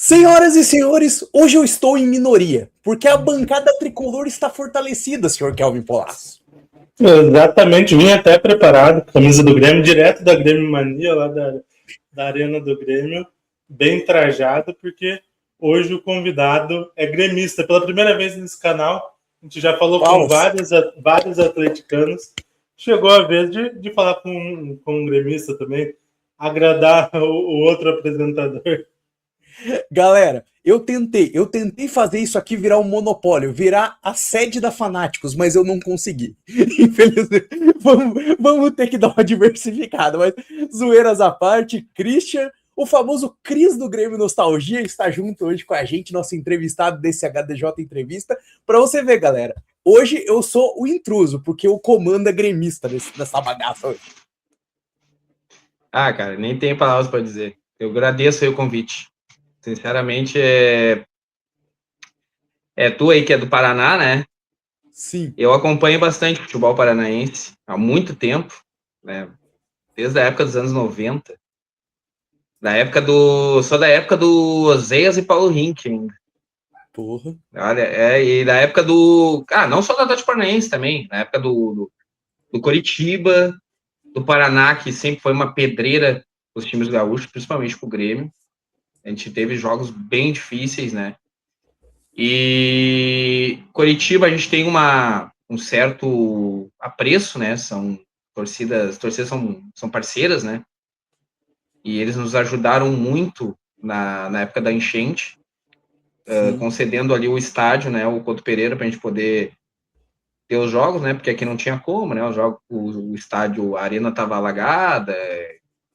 Senhoras e senhores, hoje eu estou em minoria, porque a bancada tricolor está fortalecida, senhor Kelvin Polasso. Exatamente, vim até preparado, camisa do Grêmio, direto da Grêmio Mania, lá da Arena do Grêmio, bem trajado, porque hoje o convidado é gremista. Pela primeira vez nesse canal, a gente já falou com vários atleticanos, chegou a vez de falar com um gremista também, agradar o outro apresentador. Galera, eu tentei fazer isso aqui virar um monopólio, virar a sede da Fanáticos, mas eu não consegui. Infelizmente, vamos ter que dar uma diversificada, mas zoeiras à parte, Christian, o famoso Cris do Grêmio Nostalgia, está junto hoje com a gente, nosso entrevistado desse HDJ Entrevista, para você ver, galera, hoje eu sou o intruso, porque o comando é gremista dessa bagaça hoje. Ah, cara, nem tenho palavras para dizer. Eu agradeço aí o convite. Sinceramente, tu aí que é do Paraná, né? Sim. Eu acompanho bastante futebol paranaense há muito tempo, né? Desde a época dos anos 90. Só da época do Oséias e Paulo Rink ainda. Porra. Olha, e da época não só do Atlético Paranaense também, na época do Coritiba, do Paraná, que sempre foi uma pedreira os times gaúchos, principalmente pro Grêmio. A gente teve jogos bem difíceis, né? E Coritiba a gente tem um certo apreço, né? São torcidas são parceiras, né? E eles nos ajudaram muito na época da enchente, concedendo ali o estádio, né? O Couto Pereira, para a gente poder ter os jogos, né? Porque aqui não tinha como, né? O estádio, a arena estava alagada,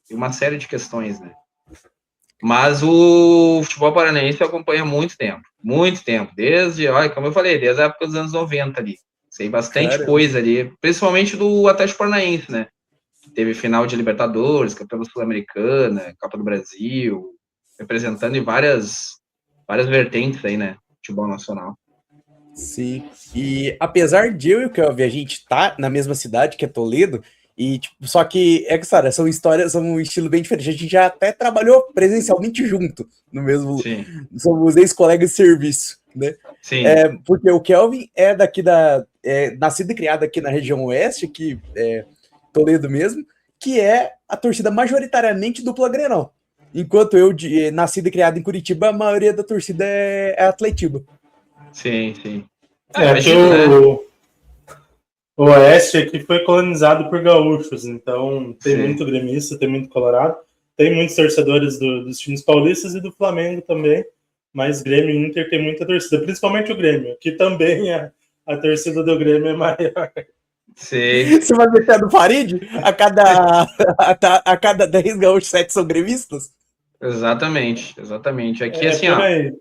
e uma série de questões, né? Mas o futebol paranaense eu acompanho há muito tempo, como eu falei, desde a época dos anos 90 ali. Sei bastante coisa ali, principalmente do Atlético Paranaense, né? Teve final de Libertadores, Campeonato Sul-Americana, Copa do Brasil, representando em várias vertentes aí, né? Futebol nacional. Sim, e apesar de eu e o Kelvin, a gente tá na mesma cidade, que é Toledo, e tipo, só que, cara, são um estilo bem diferente. A gente já até trabalhou presencialmente junto, no mesmo. Sim. Somos ex-colegas de serviço, né? Sim. Porque o Kelvin é daqui nascido e criado aqui na região oeste, que é Toledo mesmo, que é a torcida majoritariamente dupla Grenal. Enquanto eu, nascido e criado em Curitiba, a maioria da torcida é Atletiba. Sim. O Oeste aqui foi colonizado por gaúchos, então tem muito gremista, tem muito colorado, tem muitos torcedores dos times paulistas e do Flamengo também, mas Grêmio e Inter tem muita torcida, principalmente o Grêmio, que também a torcida do Grêmio é maior. Sim. Você vai deixar do Farid? A cada 10 gaúchos, 7 são gremistas? Exatamente. Aqui, assim, por aí.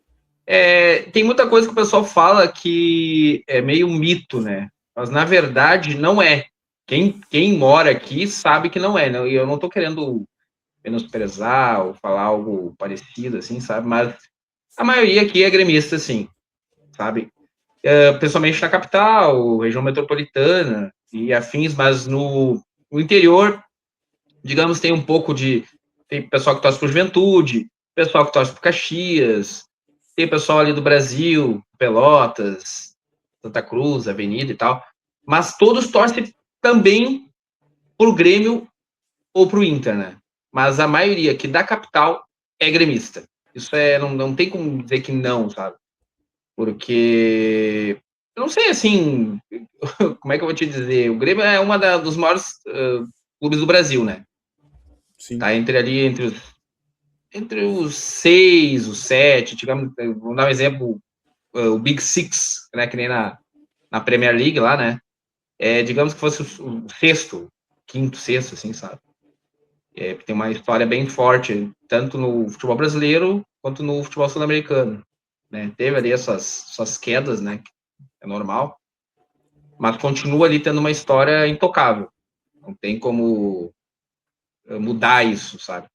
Tem muita coisa que o pessoal fala que é meio mito, né? Mas, na verdade, não é. Quem mora aqui sabe que não é. Né? E eu não tô querendo menosprezar ou falar algo parecido, assim, sabe? Mas a maioria aqui é gremista, sim, sabe? Principalmente na capital, região metropolitana e afins, mas no interior, digamos, tem um pouco de... Tem pessoal que torce por Juventude, pessoal que torce por Caxias, tem pessoal ali do Brasil, Pelotas, Santa Cruz, Avenida e tal, mas todos torcem também pro Grêmio ou pro Inter, né? Mas a maioria aqui da capital é gremista. Isso não tem como dizer que não, sabe? Porque eu não sei, assim, como é que eu vou te dizer? O Grêmio é uma dos maiores clubes do Brasil, né? Sim. Tá entre os 6, os 7, digamos, vamos dar um exemplo, o Big Six, né, que nem na Premier League lá, né, digamos que fosse o sexto, quinto, sexto, assim, sabe, tem uma história bem forte, tanto no futebol brasileiro, quanto no futebol sul-americano, né, teve ali suas quedas, né, é normal, mas continua ali tendo uma história intocável, não tem como mudar isso, sabe.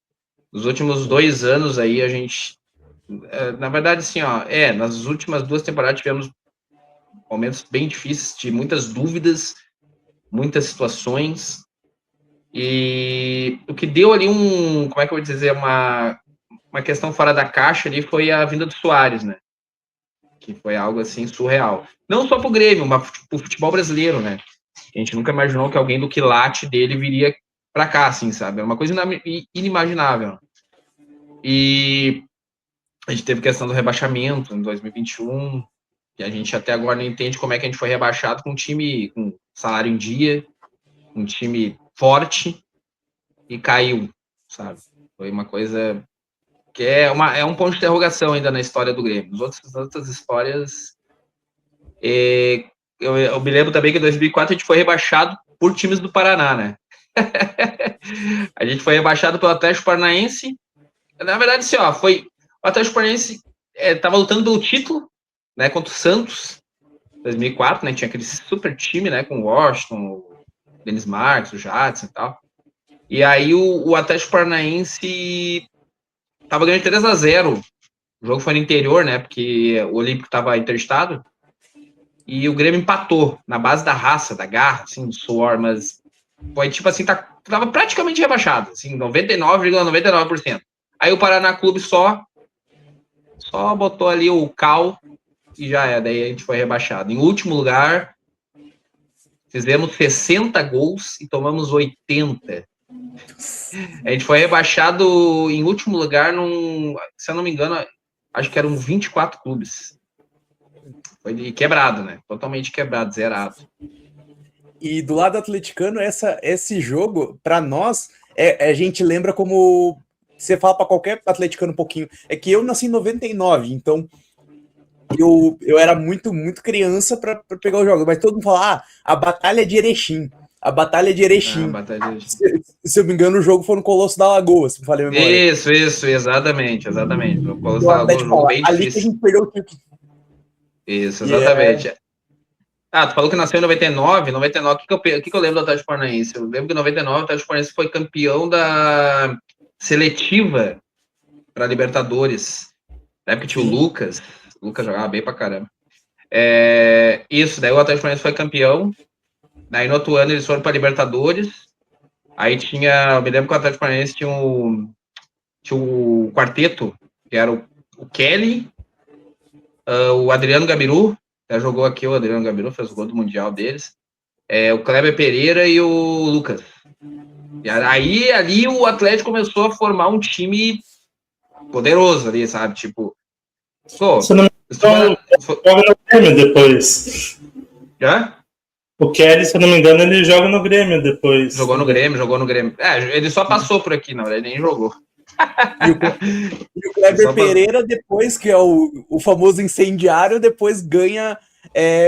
Nos últimos 2 anos aí, a gente... Na verdade, assim, nas últimas 2 temporadas tivemos momentos bem difíceis, de muitas dúvidas, muitas situações, e o que deu ali como é que eu vou dizer, uma questão fora da caixa ali foi a vinda do Suárez, né? Que foi algo assim surreal. Não só pro Grêmio, mas pro futebol brasileiro, né? A gente nunca imaginou que alguém do quilate dele viria pra cá, assim, sabe? Era uma coisa inimaginável. E a gente teve questão do rebaixamento em 2021, que a gente até agora não entende como é que a gente foi rebaixado com um time com salário em dia, um time forte, e caiu, sabe? Foi uma coisa que é um ponto de interrogação ainda na história do Grêmio. As outras histórias... Eu me lembro também que em 2004 a gente foi rebaixado por times do Paraná, né? A gente foi rebaixado pelo Atlético Paranaense. Na verdade, assim, ó, o Atlético Paranaense estava lutando pelo título, né, contra o Santos, 2004, né? Tinha aquele super time, né, com o Washington, o Denis Marques, o Jadson e tal. E aí o Atlético Paranaense tava ganhando 3-0. O jogo foi no interior, né? Porque o Olímpico estava interestado. E o Grêmio empatou na base da raça, da garra, assim, do suor, mas foi tipo assim, tava praticamente rebaixado, assim, 99,99%. Aí o Paraná Clube só botou ali o cal e já é, daí a gente foi rebaixado. Em último lugar, fizemos 60 gols e tomamos 80. A gente foi rebaixado em último lugar se eu não me engano, acho que eram 24 clubes. Foi quebrado, né? Totalmente quebrado, zerado. E do lado atleticano, esse jogo, para nós, a gente lembra como... Você fala para qualquer atleticano um pouquinho. É que eu nasci em 99, então eu era muito, muito criança para pegar o jogo. Mas todo mundo fala, a Batalha de Erechim. A Batalha de Erechim. Se eu me engano, o jogo foi no Colosso da Lagoa, se me falei a memória. Isso, exatamente. No Colosso O da Lagoa, um jogo bem ali difícil. que a gente perdeu o título. Isso, exatamente. Tu falou que nasceu em 99. 99, o que eu lembro do Atlético Paranaense? Eu lembro que em 99 o Atlético Paranaense foi campeão da seletiva para Libertadores. Na época tinha o Lucas. O Lucas jogava bem pra caramba. Isso, daí o Atlético Paranaense foi campeão. Daí no outro ano eles foram para Libertadores. Aí eu me lembro que o Atlético Paranaense tinha o quarteto, que era o Kelly, o Adriano Gabiru, já jogou aqui o Adriano Gabiru, fez o gol do Mundial deles, o Kleber Pereira e o Lucas. E aí ali o Atlético começou a formar um time poderoso ali, sabe? Tipo, joga no Grêmio depois. Já? O Kelly, se eu não me engano, ele joga no Grêmio depois. Jogou no Grêmio. Ele só passou por aqui, não, ele nem jogou. E o Kleber Pereira, depois, que é o famoso incendiário, depois ganha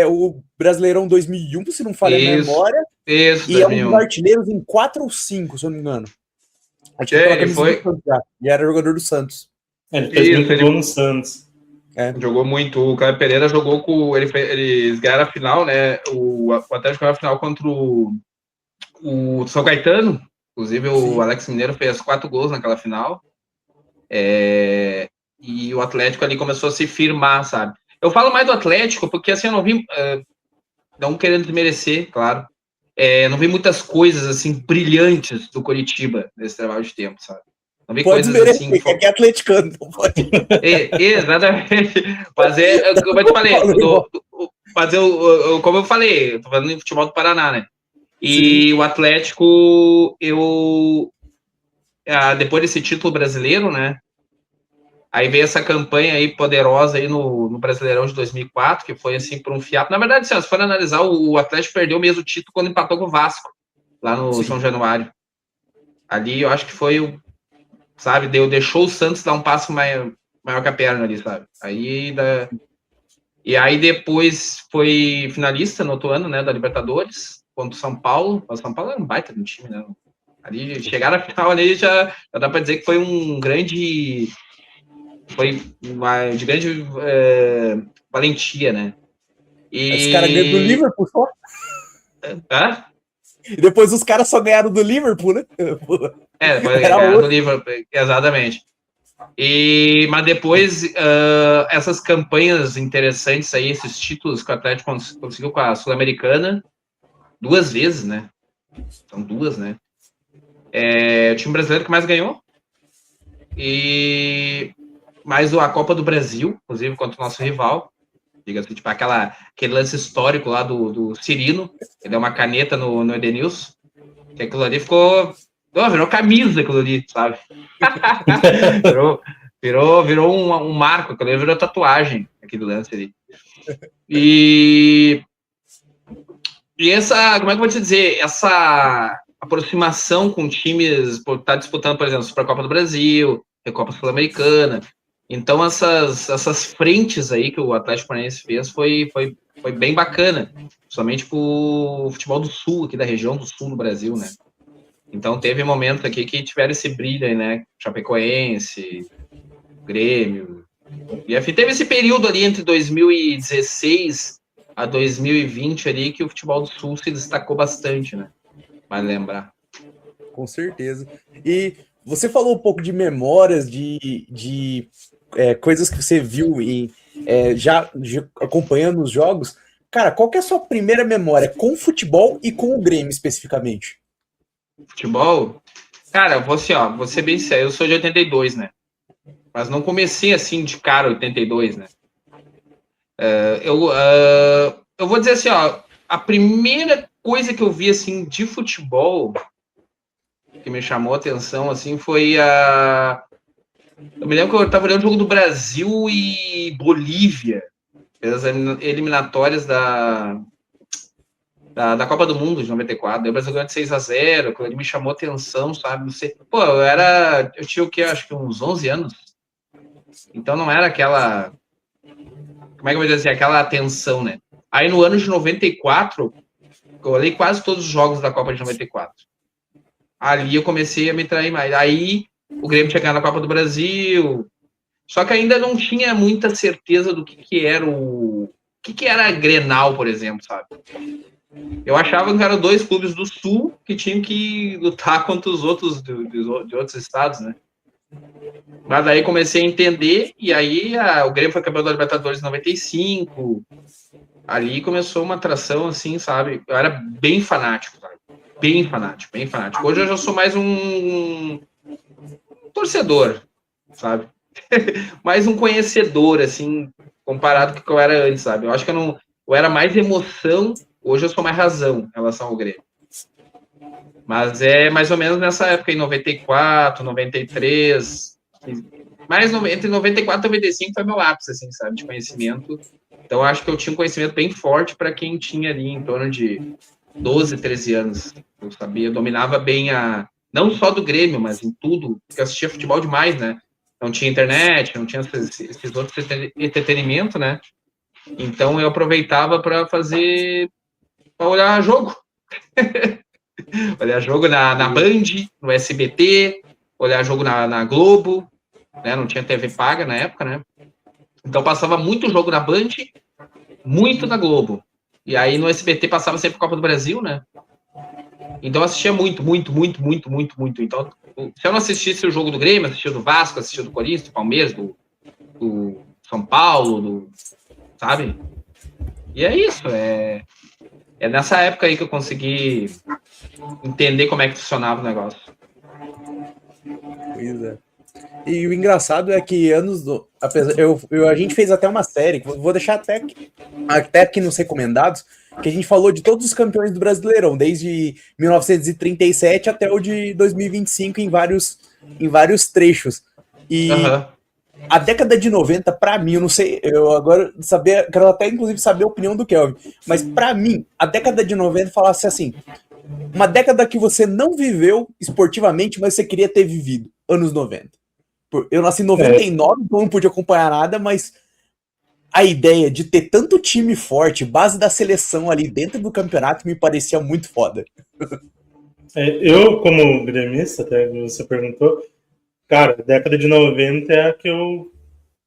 o Brasileirão 2001, se não falha a memória. Isso, e 2001. É um dos artilheiros em 4 ou 5, se eu não me engano. Acho que ele foi. E era jogador do Santos. Ele fez muito gol no Santos. Jogou muito. O Kleber Pereira jogou com. Eles ganharam a final, né? O Atlético ganhou a final contra o São Caetano. Inclusive, o Alex Mineiro fez 4 gols naquela final. E o Atlético ali começou a se firmar, sabe? Eu falo mais do Atlético porque, assim, eu não vi... não querendo desmerecer, claro. Não vi muitas coisas, assim, brilhantes do Coritiba nesse trabalho de tempo, sabe? Não vi pode coisas assim... que é atleticano, não pode. Exatamente. Mas como eu te falei, como eu falei, tô falando em futebol do Paraná, né? E sim, o Atlético, depois desse título brasileiro, né? Aí veio essa campanha aí poderosa aí no Brasileirão de 2004, que foi assim por um fiapo. Na verdade, se for analisar, o Atlético perdeu mesmo o título quando empatou com o Vasco, lá no São Januário. Ali eu acho que foi, sabe, deixou o Santos dar um passo maior que a perna ali, sabe? E aí depois foi finalista no outro ano, né, da Libertadores, contra o São Paulo. O São Paulo era um baita do time, né? Ali, chegar na final ali já dá para dizer que foi um grande... Foi de grande valentia, né? Os caras ganharam do Liverpool só? E depois os caras só ganharam do Liverpool, né? Depois ganharam do Liverpool, exatamente. Mas depois, essas campanhas interessantes aí, esses títulos que o Atlético conseguiu com a Sul-Americana, 2 vezes, né? São 2, né? O time brasileiro que mais ganhou? E mais a Copa do Brasil, inclusive, contra o nosso rival. Diga-se, tipo, aquele lance histórico lá do Cirino, que deu uma caneta no Edenilson, que aquilo ali virou camisa aquilo ali, sabe? virou um marco, aquilo ali virou tatuagem, aquele lance ali. E essa, como é que eu vou te dizer, essa aproximação com times, por estar disputando, por exemplo, a Supercopa do Brasil, a Copa Sul-Americana. Então, essas frentes aí que o Atlético Paranaense fez foi bem bacana, somente pro futebol do Sul, aqui da região do Sul do Brasil, né? Então, teve momentos aqui que tiveram esse brilho aí, né? Chapecoense, Grêmio. E assim, teve esse período ali entre 2016 a 2020 ali que o futebol do Sul se destacou bastante, né? Vai lembrar. Com certeza. E você falou um pouco de memórias, de coisas que você viu já acompanhando os jogos. Cara, qual que é a sua primeira memória com futebol e com o Grêmio especificamente? Futebol? Cara, vou ser bem sério, eu sou de 82, né? Mas não comecei assim de cara 82, né? Eu vou dizer assim, ó, a primeira coisa que eu vi assim de futebol que me chamou a atenção assim foi eu me lembro que eu estava olhando o jogo do Brasil e Bolívia, as eliminatórias da Copa do Mundo de 94. O Brasil ganhou de 6-0, aquilo ali me chamou a atenção, sabe? Não sei. Pô, eu tinha o quê? Acho que uns 11 anos. Então não era aquela, como é que eu vou dizer assim, aquela atenção, né? Aí no ano de 94, eu olhei quase todos os jogos da Copa de 94. Ali eu comecei a me trair mais. Aí o Grêmio tinha ganhado a Copa do Brasil, só que ainda não tinha muita certeza do que era o que era a Grenal, por exemplo, sabe? Eu achava que eram dois clubes do Sul que tinham que lutar contra os outros de outros estados, né? Mas daí comecei a entender, e aí o Grêmio foi campeão da Libertadores em 95. Ali começou uma atração, assim, sabe? Eu era bem fanático, sabe? Bem fanático, bem fanático. Hoje eu já sou mais um torcedor, sabe? Mais um conhecedor, assim, comparado com o que eu era antes, sabe? Eu acho que eu era mais emoção, hoje eu sou mais razão em relação ao Grêmio. Mas é mais ou menos nessa época, em 94, 93, mais entre 94 e 95 foi meu ápice, assim, sabe, de conhecimento. Então, acho que eu tinha um conhecimento bem forte para quem tinha ali em torno de 12, 13 anos. Eu sabia, eu dominava bem não só do Grêmio, mas em tudo, porque eu assistia futebol demais, né? Não tinha internet, não tinha esses outros entretenimento, né? Então, eu aproveitava para olhar jogo. Olhar jogo na Band, no SBT, olhar jogo na Globo, né? Não tinha TV paga na época, né? Então passava muito jogo na Band, muito na Globo. E aí no SBT passava sempre Copa do Brasil, né? Então eu assistia muito. Então, se eu não assistisse o jogo do Grêmio, assistia do Vasco, assistia do Corinthians, do Palmeiras, do São Paulo, sabe? E é isso, é nessa época aí que eu consegui entender como é que funcionava o negócio. Pois é. E o engraçado é que a gente fez até uma série, vou deixar até aqui nos recomendados, que a gente falou de todos os campeões do Brasileirão, desde 1937 até o de 2025 em vários trechos. E a década de 90, pra mim, eu não sei, eu agora quero até inclusive saber a opinião do Kelvin, mas pra mim, a década de 90 falasse assim, uma década que você não viveu esportivamente, mas você queria ter vivido, anos 90. Eu nasci em 99, então não pude acompanhar nada, mas a ideia de ter tanto time forte, base da seleção ali dentro do campeonato, me parecia muito foda. Eu, como gremista, até você perguntou, cara, a década de 90 é a que eu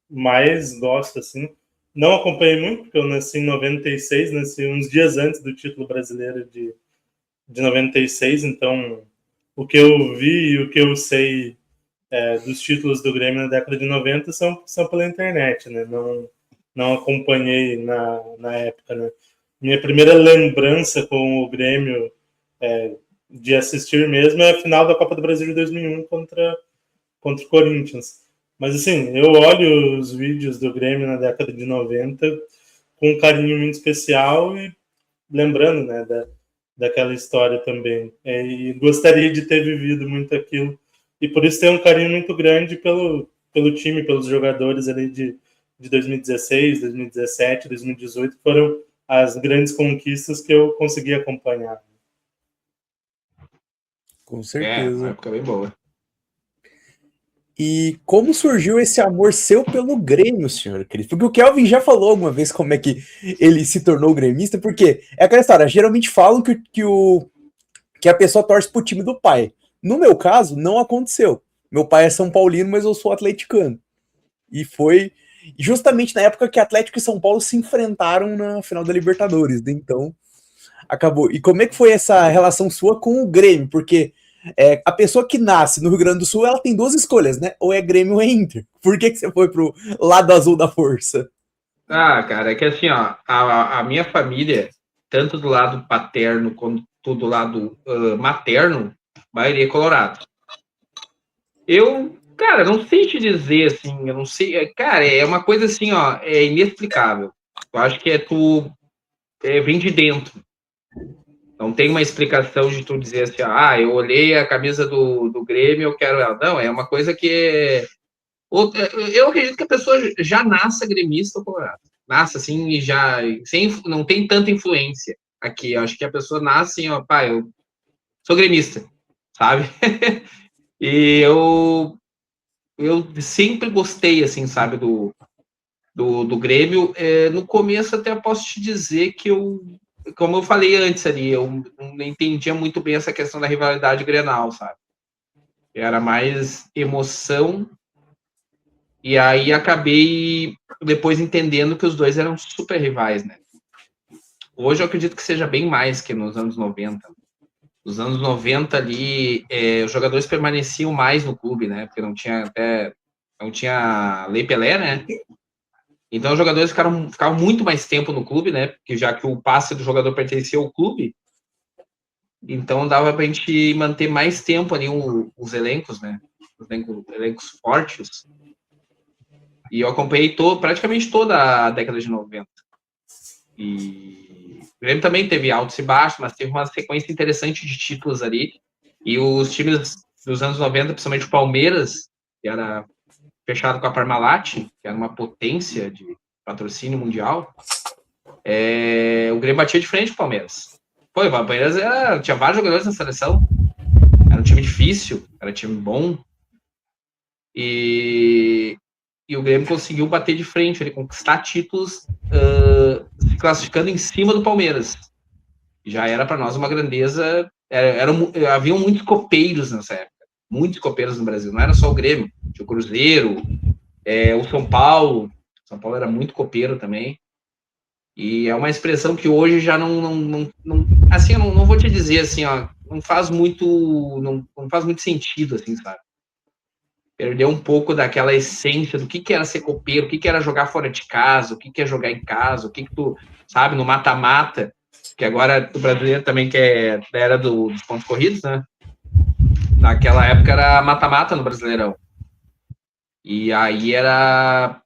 mais gosto, assim. Não acompanhei muito, porque eu nasci em 96, nasci uns dias antes do título brasileiro de 96, então o que eu vi e o que eu sei dos títulos do Grêmio na década de 90 são pela internet, né? Não acompanhei na época, né? Minha primeira lembrança com o Grêmio de assistir mesmo é a final da Copa do Brasil de 2001 contra contra o Corinthians. Mas, assim, eu olho os vídeos do Grêmio na década de 90 com um carinho muito especial e lembrando, né, daquela história também. E gostaria de ter vivido muito aquilo. E por isso tenho um carinho muito grande pelo time, pelos jogadores ali de 2016, 2017, 2018, que foram as grandes conquistas que eu consegui acompanhar. Com Uma certeza. época bem boa. E como surgiu esse amor seu pelo Grêmio, senhor Cris? Porque o Kelvin já falou alguma vez como é que ele se tornou gremista, porque é aquela história, geralmente falam que a pessoa torce pro time do pai. No meu caso, não aconteceu. Meu pai é São Paulino, mas eu sou atleticano. E foi justamente na época que Atlético e São Paulo se enfrentaram na final da Libertadores. Então, acabou. E como é que foi essa relação sua com o Grêmio? Porque a pessoa que nasce no Rio Grande do Sul, ela tem duas escolhas, né? Ou é Grêmio ou é Inter. Por que você foi pro lado azul da força? Ah, cara, é que assim, ó, a minha família, tanto do lado paterno quanto do lado materno, maioria é colorado. Eu, cara, não sei te dizer, assim, eu não sei, cara, é uma coisa assim, ó, é inexplicável. Eu acho que vem de dentro. Não tem uma explicação de tu dizer assim, eu olhei a camisa do Grêmio, eu quero ela. Não, é uma coisa que eu acredito que a pessoa já nasce gremista ou colorado. Nasce assim e já não tem tanta influência aqui. Eu acho que a pessoa nasce assim, ó, pai, eu sou gremista, sabe? E eu sempre gostei, assim, sabe, do Grêmio. No começo até posso te dizer que como eu falei antes ali, eu não entendia muito bem essa questão da rivalidade Grenal, sabe? Era mais emoção. E aí acabei depois entendendo que os dois eram super rivais, né? Hoje eu acredito que seja bem mais que nos anos 90. Nos anos 90 ali, os jogadores permaneciam mais no clube, né? Porque não tinha Lei Pelé, né? Então os jogadores ficavam muito mais tempo no clube, né? Porque já que o passe do jogador pertencia ao clube, então dava pra gente manter mais tempo ali os elencos, né? Os elencos fortes. E eu acompanhei praticamente toda a década de 90. E o Grêmio também teve altos e baixos, mas teve uma sequência interessante de títulos ali. E os times dos anos 90, principalmente o Palmeiras, que era fechado com a Parmalat, que era uma potência de patrocínio mundial, o Grêmio batia de frente com o Palmeiras. Pô, o Palmeiras tinha vários jogadores na seleção. Era um time difícil, era um time bom. E o Grêmio conseguiu bater de frente, ele conquistar títulos se classificando em cima do Palmeiras. Já era para nós uma grandeza. Haviam muitos copeiros nessa época. Muitos copeiros no Brasil. Não era só o Grêmio. Tinha o Cruzeiro, o São Paulo. São Paulo era muito copeiro também. E é uma expressão que hoje já não assim, eu não vou te dizer assim, ó, não faz muito sentido, assim, sabe? Perdeu um pouco daquela essência do que era ser copeiro, o que era jogar fora de casa, o que é jogar em casa, o que tu, sabe, no mata-mata, que agora o brasileiro também que era dos pontos corridos, né? Naquela época era mata-mata no Brasileirão. E aí era,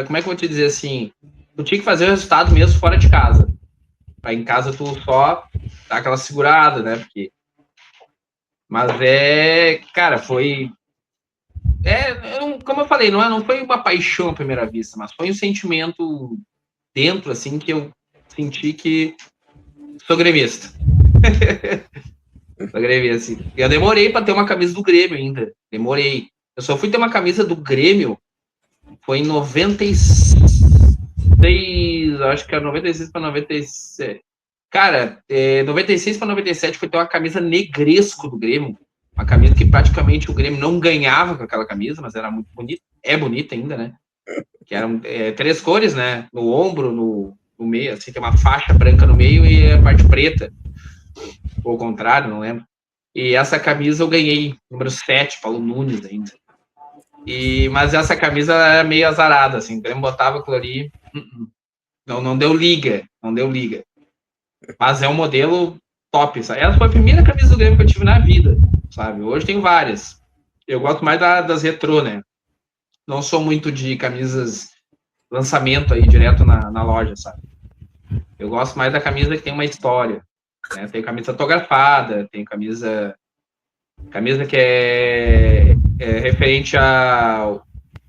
como é que eu vou te dizer assim, tu tinha que fazer o resultado mesmo fora de casa. Pra em casa tu só dar aquela segurada, né? Mas cara, foi... como eu falei, não foi uma paixão à primeira vista, mas foi um sentimento dentro, assim, que eu senti que sou gremista. Sou gremista, assim. Eu demorei para ter uma camisa do Grêmio ainda. Demorei. Eu só fui ter uma camisa do Grêmio foi em 96, acho que era 96 para 97. Cara, 96 para 97 foi ter uma camisa negresco do Grêmio. Uma camisa que praticamente o Grêmio não ganhava com aquela camisa, mas era muito bonita. É bonita ainda, né? Que eram 3 cores, né? No ombro, no meio, assim, tem uma faixa branca no meio e a parte preta. Ou ao contrário, não lembro. E essa camisa eu ganhei, número 7, Paulo Nunes ainda. Mas essa camisa era meio azarada, assim. O Grêmio botava aquilo ali. Não deu liga. Não deu liga. Mas é um modelo top, sabe? Essa foi a primeira camisa do Grêmio que eu tive na vida, sabe? Hoje tem várias. Eu gosto mais das retrô, né? Não sou muito de camisas lançamento aí direto na loja, sabe? Eu gosto mais da camisa que tem uma história, né? Tem camisa autografada, tem camisa que é referente ao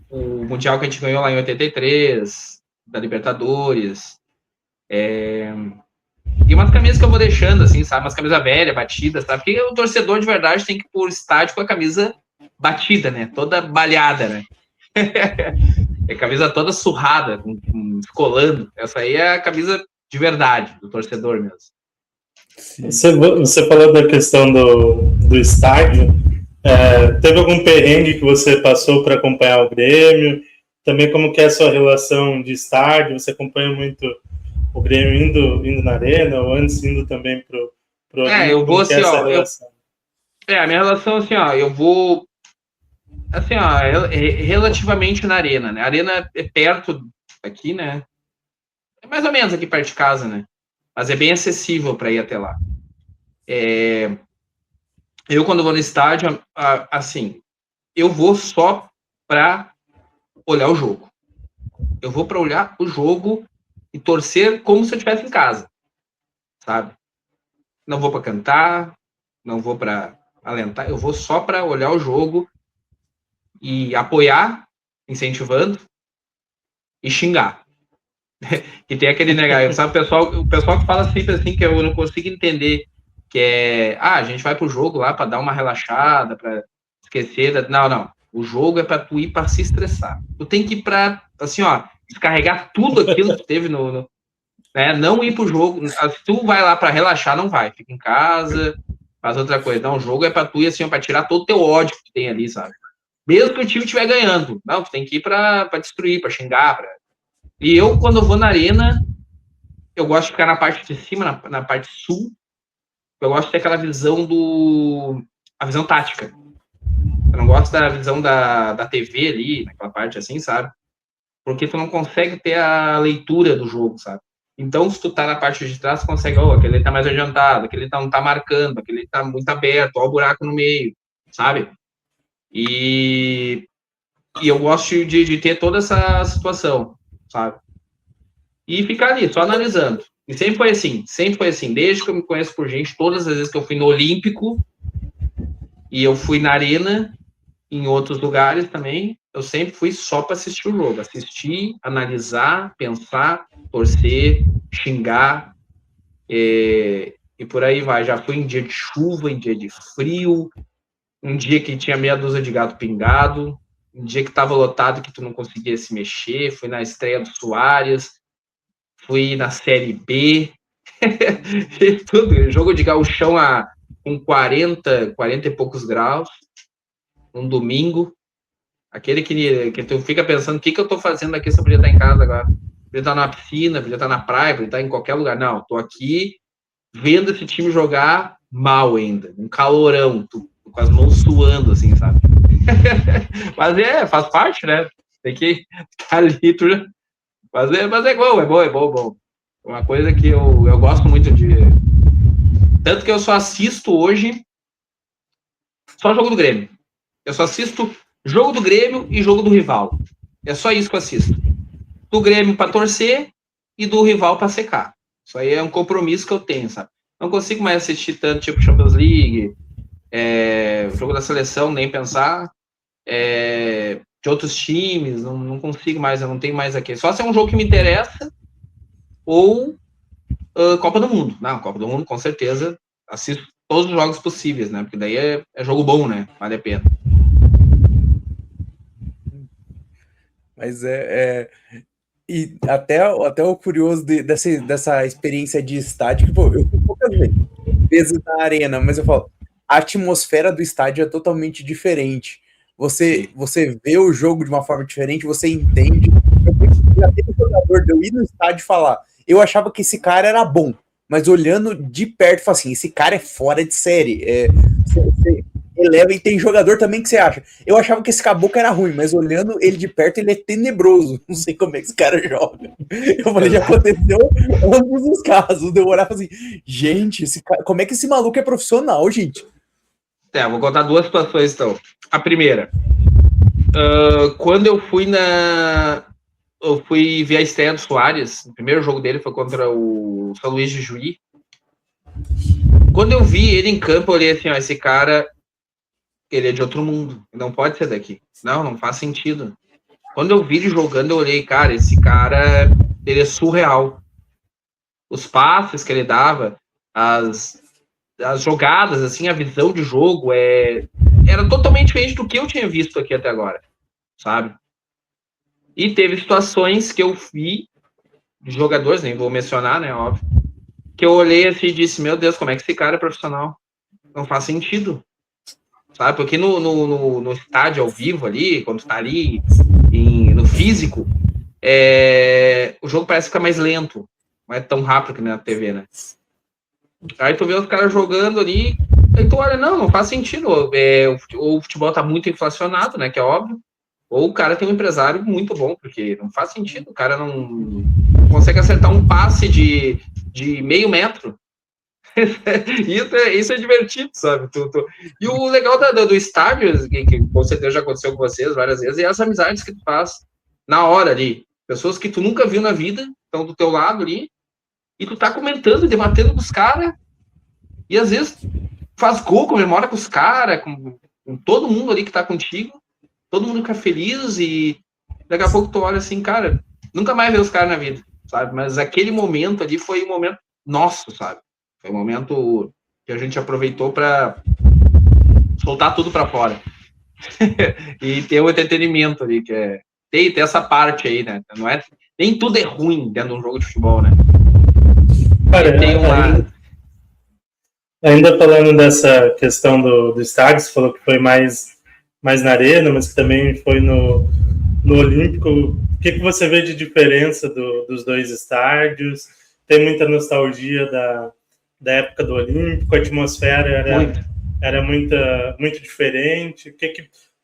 Mundial que a gente ganhou lá em 83, da Libertadores. E umas camisas que eu vou deixando, assim, sabe? Umas camisas velhas, batidas, sabe? Porque o torcedor de verdade tem que ir pro estádio com a camisa batida, né? Toda balhada, né? É camisa toda surrada, colando. Essa aí é a camisa de verdade, do torcedor mesmo. Você falou da questão do estádio. Teve algum perrengue que você passou para acompanhar o Grêmio? Também como que é a sua relação de estádio? Você acompanha muito o Grêmio indo na arena, ou antes indo também pro eu vou assim, ó. A minha relação, assim, ó, eu vou assim, ó, relativamente na arena, né? A arena é perto aqui, né? É mais ou menos aqui perto de casa, né? Mas é bem acessível para ir até lá. Eu, quando vou no estádio, assim, eu vou só para olhar o jogo. Eu vou para olhar o jogo e torcer como se eu estivesse em casa, sabe? Não vou para cantar, não vou para alentar, eu vou só para olhar o jogo e apoiar, incentivando e xingar. E tem aquele negócio, sabe, o pessoal que fala sempre assim, que eu não consigo entender, que a gente vai pro jogo lá para dar uma relaxada, para esquecer, não, o jogo é para tu ir para se estressar, tu tem que ir para, assim, ó, descarregar tudo aquilo que tu teve né, não ir pro jogo, se tu vai lá para relaxar, não vai, fica em casa, faz outra coisa, não, o jogo é para tu ir, assim, para tirar todo o teu ódio que tu tem ali, sabe, mesmo que o time estiver ganhando, não, tu tem que ir para destruir, para xingar, E eu, quando eu vou na arena, eu gosto de ficar na parte de cima, na parte sul. Eu gosto de ter aquela visão a visão tática. Eu não gosto da visão da TV ali, naquela parte assim, sabe? Porque tu não consegue ter a leitura do jogo, sabe? Então, se tu tá na parte de trás, tu consegue, aquele tá mais adiantado, aquele não tá marcando, aquele tá muito aberto, o buraco no meio, sabe? E eu gosto de ter toda essa situação, sabe? E ficar ali, só analisando. E sempre foi assim, desde que eu me conheço por gente, todas as vezes que eu fui no Olímpico, e eu fui na Arena, em outros lugares também, eu sempre fui só para assistir o jogo. Assistir, analisar, pensar, torcer, xingar, e por aí vai. Já fui em dia de chuva, em dia de frio, um dia que tinha meia dúzia de gato pingado, um dia que estava lotado que tu não conseguia se mexer, fui na estreia do Soares, fui na Série B, tudo, jogo de gauchão com 40 e poucos graus, um domingo, aquele que tu fica pensando, o que eu tô fazendo aqui se eu podia estar em casa agora? Podia estar na piscina, podia estar na praia, podia estar em qualquer lugar. Não, tô aqui vendo esse time jogar mal ainda, um calorão, com as mãos suando, assim, sabe? Mas faz parte, né? Tem que estar ali, mas é bom. Uma coisa que eu gosto muito de... Tanto que eu só assisto hoje só jogo do Grêmio. Eu só assisto jogo do Grêmio e jogo do rival. É só isso que eu assisto. Do Grêmio para torcer e do rival para secar. Isso aí é um compromisso que eu tenho, sabe? Não consigo mais assistir tanto, tipo Champions League, jogo da seleção, nem pensar, de outros times, não consigo mais, eu não tenho mais aqui. Só se é um jogo que me interessa, ou Copa do Mundo. Não, Copa do Mundo, com certeza, assisto todos os jogos possíveis, né? Porque daí é jogo bom, né? Vale a pena. Mas e até o curioso dessa experiência de estádio, que, pô, eu fui poucas vezes na arena, mas eu falo, a atmosfera do estádio é totalmente diferente. Você vê o jogo de uma forma diferente, você entende. Já teve jogador de eu ir no estádio e falar, eu achava que esse cara era bom, mas olhando de perto, fala assim, esse cara é fora de série. Você eleva, e tem jogador também que você acha. Eu achava que esse caboclo era ruim, mas olhando ele de perto, ele é tenebroso. Não sei como é que esse cara joga. Eu falei, já aconteceu ambos os casos. Eu olhava assim, gente, como é que esse maluco é profissional, gente? Vou contar duas situações, então. A primeira, quando eu fui ver a estreia do Soares, o primeiro jogo dele foi contra o São Luís de Juí. Quando eu vi ele em campo, eu olhei assim, ó, esse cara, ele é de outro mundo, não pode ser daqui. Não faz sentido. Quando eu vi ele jogando, eu olhei, cara, esse cara, ele é surreal. Os passes que ele dava, as jogadas, assim, a visão de jogo era totalmente diferente do que eu tinha visto aqui até agora, sabe? E teve situações que eu vi de jogadores, nem vou mencionar, né, óbvio, que eu olhei assim e disse, meu Deus, como é que esse cara é profissional? Não faz sentido, sabe? Porque no estádio ao vivo ali, quando tá ali no físico, o jogo parece ficar mais lento, não é tão rápido que na TV, né? Aí tu vê os caras jogando ali, aí tu olha, não faz sentido. O futebol tá muito inflacionado, né? Que é óbvio. Ou o cara tem um empresário muito bom, porque não faz sentido. O cara não consegue acertar um passe de meio metro. Isso é divertido, sabe? E o legal do estádio, que com certeza já aconteceu com vocês várias vezes, é as amizades que tu faz na hora ali. Pessoas que tu nunca viu na vida, estão do teu lado ali, e tu tá comentando, debatendo com os caras, e às vezes faz gol, comemora com os caras, com todo mundo ali que tá contigo, todo mundo fica feliz, e daqui a pouco tu olha assim, cara, nunca mais vê os caras na vida, sabe? Mas aquele momento ali foi um momento nosso, sabe? Foi um momento que a gente aproveitou para soltar tudo para fora. E ter o entretenimento ali, que tem essa parte aí, né? Não é, nem tudo é ruim dentro de um jogo de futebol, né? Cara, tem ainda falando dessa questão do estádio, você falou que foi mais na arena, mas que também foi no Olímpico. O que você vê de diferença dos dois estádios? Tem muita nostalgia da época do Olímpico, a atmosfera era muito diferente.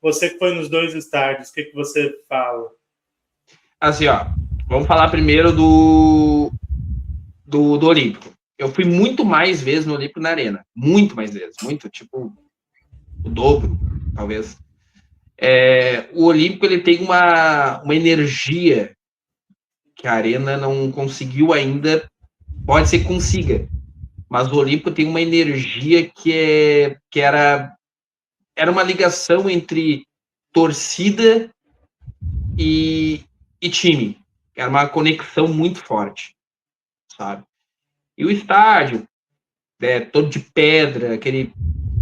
Você que foi nos dois estádios, o que você fala? Assim, ó, vamos falar primeiro do Olímpico. Eu fui muito mais vezes no Olímpico na Arena. Muito mais vezes. Muito, tipo, o dobro, talvez. O Olímpico, ele tem uma energia que a Arena não conseguiu ainda. Pode ser que consiga. Mas o Olímpico tem uma energia que era uma ligação entre torcida e time. Era uma conexão muito forte, sabe? E o estádio, todo de pedra, aquele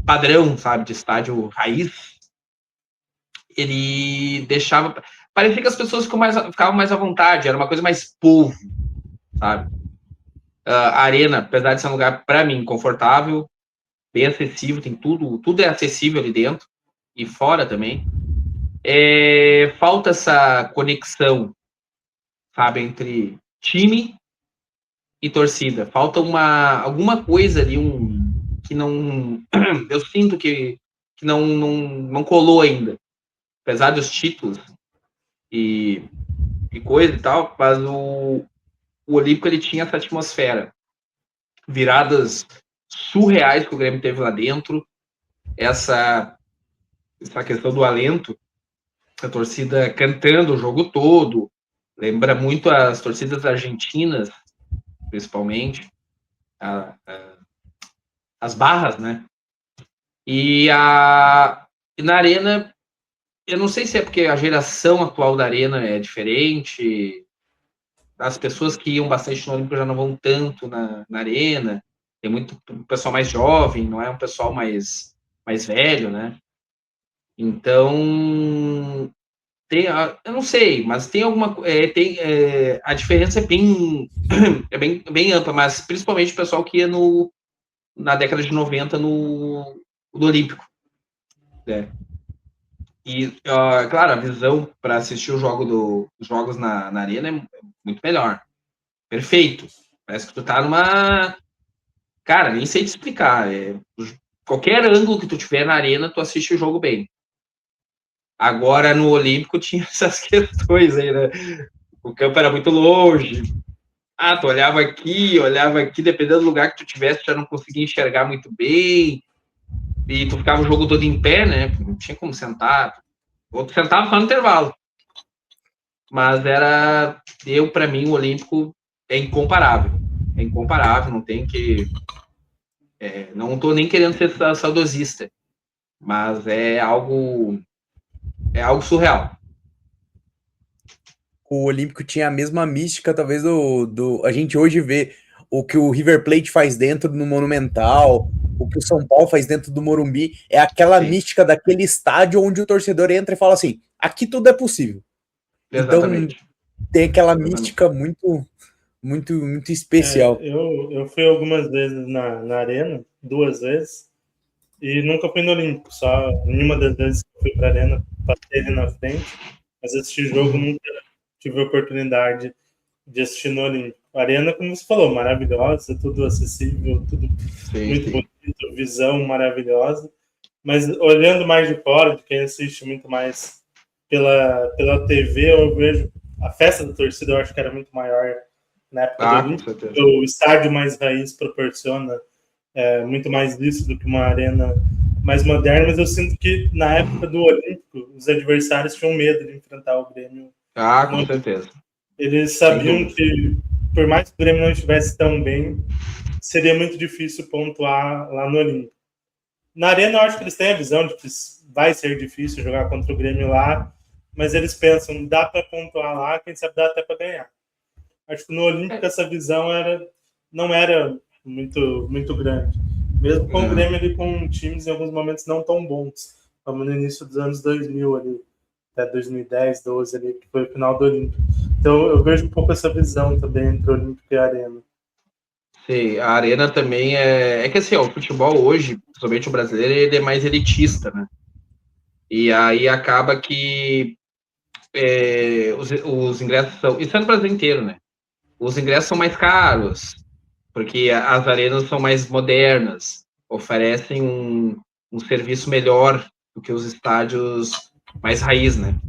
padrão, sabe, de estádio raiz, ele deixava... Parecia que as pessoas ficavam mais à vontade, era uma coisa mais povo, sabe? A Arena, apesar de ser um lugar, para mim, confortável, bem acessível, tem tudo é acessível ali dentro, e fora também. Falta essa conexão, sabe, entre time e torcida. Falta alguma coisa ali, que não... Eu sinto que não colou ainda. Apesar dos títulos e coisa e tal, mas o Olímpico, ele tinha essa atmosfera. Viradas surreais que o Grêmio teve lá dentro. Essa questão do alento, a torcida cantando o jogo todo. Lembra muito as torcidas argentinas, principalmente, as barras, né? E na Arena, eu não sei se é porque a geração atual da Arena é diferente, as pessoas que iam bastante no Olímpico já não vão tanto na Arena, tem muito pessoal mais jovem, não é um pessoal mais velho, né? Então, eu não sei, mas tem alguma... a diferença é bem ampla, mas principalmente o pessoal que ia na década de 90 no Olímpico. Né? E, claro, a visão para assistir os jogos na Arena é muito melhor. Perfeito. Parece que tu tá numa... Cara, nem sei te explicar. Qualquer ângulo que tu tiver na Arena, tu assiste o jogo bem. Agora, no Olímpico, tinha essas questões aí, né? O campo era muito longe. Tu olhava aqui, dependendo do lugar que tu tivesse, já não conseguia enxergar muito bem. e tu ficava o jogo todo em pé, né? Não tinha como sentar. Ou tu sentava só no intervalo. Mas pra mim, o Olímpico é incomparável. É incomparável, não tem que... não tô nem querendo ser saudosista, mas é algo surreal. O Olímpico tinha a mesma mística, talvez, a gente hoje vê o que o River Plate faz dentro do Monumental, o que o São Paulo faz dentro do Morumbi, é aquela mística daquele estádio onde o torcedor entra e fala assim, aqui tudo é possível. Exatamente. Então, tem aquela mística muito, muito, muito especial. Eu fui algumas vezes na Arena, 2 vezes, e nunca fui no Olímpico, só nenhuma das vezes que eu fui para a Arena, passei ali na frente, mas assistir jogo nunca tive a oportunidade de assistir no Olímpico. A Arena, como você falou, maravilhosa, tudo acessível, tudo muito bonito, visão maravilhosa, mas olhando mais de fora, de quem assiste muito mais pela TV, eu vejo a festa da torcida, eu acho que era muito maior na época do Olímpico. O estádio mais raiz proporciona muito mais disso do que uma arena mais moderna, mas eu sinto que na época do Olímpico, os adversários tinham medo de enfrentar o Grêmio. Com certeza. Eles sabiam que, por mais que o Grêmio não estivesse tão bem, seria muito difícil pontuar lá no Olímpico. Na Arena, eu acho que eles têm a visão de que vai ser difícil jogar contra o Grêmio lá, mas eles pensam, dá para pontuar lá, quem sabe dá até para ganhar. Acho que no Olímpico essa visão não era muito, muito grande. Mesmo com o Grêmio ali com times em alguns momentos não tão bons, como no início dos anos 2000 ali, até 2010, 12 ali, que foi o final do Olímpico. Então eu vejo um pouco essa visão também entre o Olímpico e a Arena. Sim, a Arena também é que assim, o futebol hoje, principalmente o brasileiro, ele é mais elitista, né? E aí acaba que os ingressos são... Isso é no Brasil inteiro, né? Os ingressos são mais caros, porque as arenas são mais modernas, oferecem um serviço melhor do que os estádios mais raiz, né?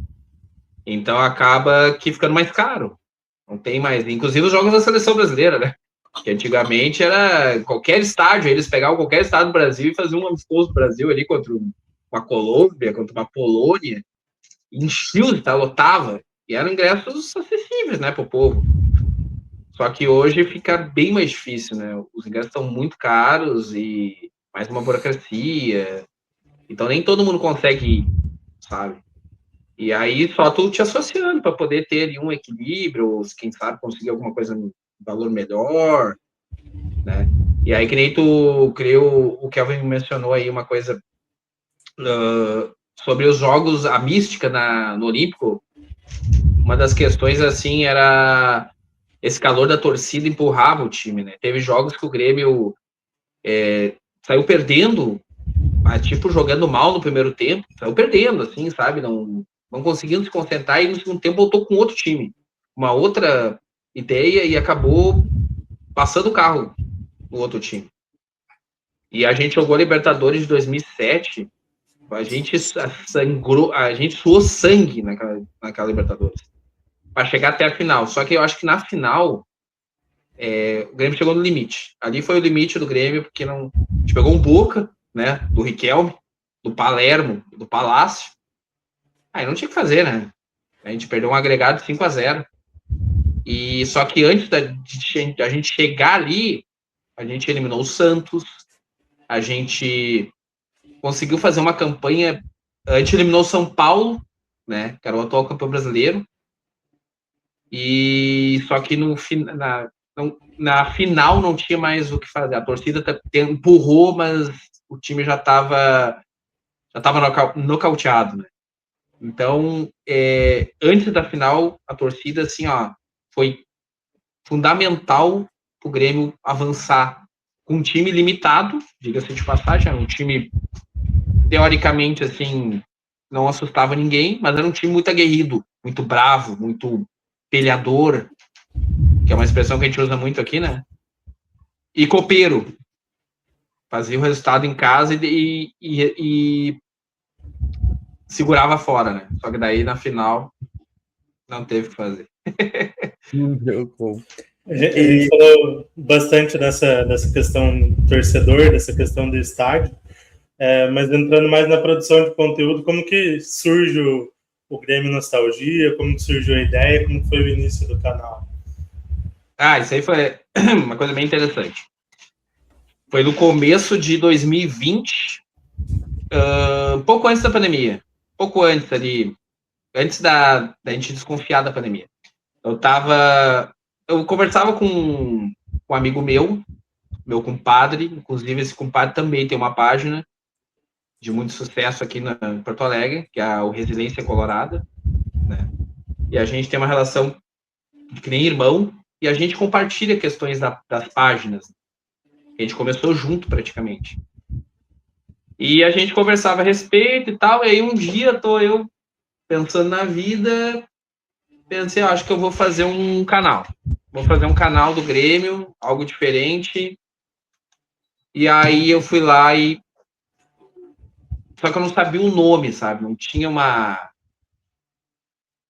Então acaba que ficando mais caro. Não tem mais. Inclusive os jogos da seleção brasileira, né? Que antigamente era qualquer estádio, eles pegavam qualquer estado do Brasil e faziam um amistoso do Brasil ali contra uma Colômbia, contra uma Polônia, enchiam, lotava, e eram ingressos acessíveis, né, para o povo. Só que hoje fica bem mais difícil, né? Os ingressos estão muito caros e mais uma burocracia. Então nem todo mundo consegue ir, sabe? E aí só tu te associando para poder ter ali um equilíbrio, ou quem sabe conseguir alguma coisa no valor melhor, né? E aí que nem tu criou, o Kelvin mencionou aí uma coisa sobre os jogos, a mística no Olímpico. Uma das questões assim era esse calor da torcida empurrava o time, né? Teve jogos que o Grêmio saiu perdendo, tipo jogando mal no primeiro tempo, saiu perdendo, assim, sabe? Não conseguindo se concentrar, e no segundo tempo voltou com outro time, uma outra ideia, e acabou passando o carro no outro time. E a gente jogou a Libertadores de 2007, a gente sangrou, a gente suou sangue naquela Libertadores para chegar até a final. Só que eu acho que na final o Grêmio chegou no limite. Ali foi o limite do Grêmio, porque a gente pegou um Boca, né, do Riquelme, do Palermo, do Palácio. Aí não tinha o que fazer, né? A gente perdeu um agregado de 5-0. E só que antes da gente chegar ali, a gente eliminou o Santos, a gente conseguiu fazer uma campanha, a gente eliminou o São Paulo, né, que era o atual campeão brasileiro, e só que na final não tinha mais o que fazer. A torcida empurrou, mas o time já estava nocauteado, né? Então, antes da final, a torcida, assim, foi fundamental para o Grêmio avançar com um time limitado, diga-se de passagem, era um time, teoricamente, assim, não assustava ninguém, mas era um time muito aguerrido, muito bravo, muito peleador, que é uma expressão que a gente usa muito aqui, né? E copeiro. Fazia o resultado em casa e segurava fora, né? Só que daí, na final, não teve o que fazer. A gente falou bastante dessa questão do torcedor, dessa questão do estádio. Mas entrando mais na produção de conteúdo, como que surge o Grêmio Nostalgia, como que surgiu a ideia, como foi o início do canal? Isso aí foi uma coisa bem interessante. Foi no começo de 2020, pouco antes da pandemia, pouco antes ali, antes da gente desconfiar da pandemia. Eu conversava com um amigo meu compadre, inclusive esse compadre também tem uma página de muito sucesso aqui em Porto Alegre, que é o Resiliência Colorada, né? E a gente tem uma relação que nem irmão, e a gente compartilha questões das páginas. A gente começou junto, praticamente. E a gente conversava a respeito e tal, e aí um dia tô eu pensando na vida, pensei, acho que eu vou fazer um canal. Vou fazer um canal do Grêmio, algo diferente. E aí eu fui lá e... Só que eu não sabia o nome, sabe? Não tinha uma...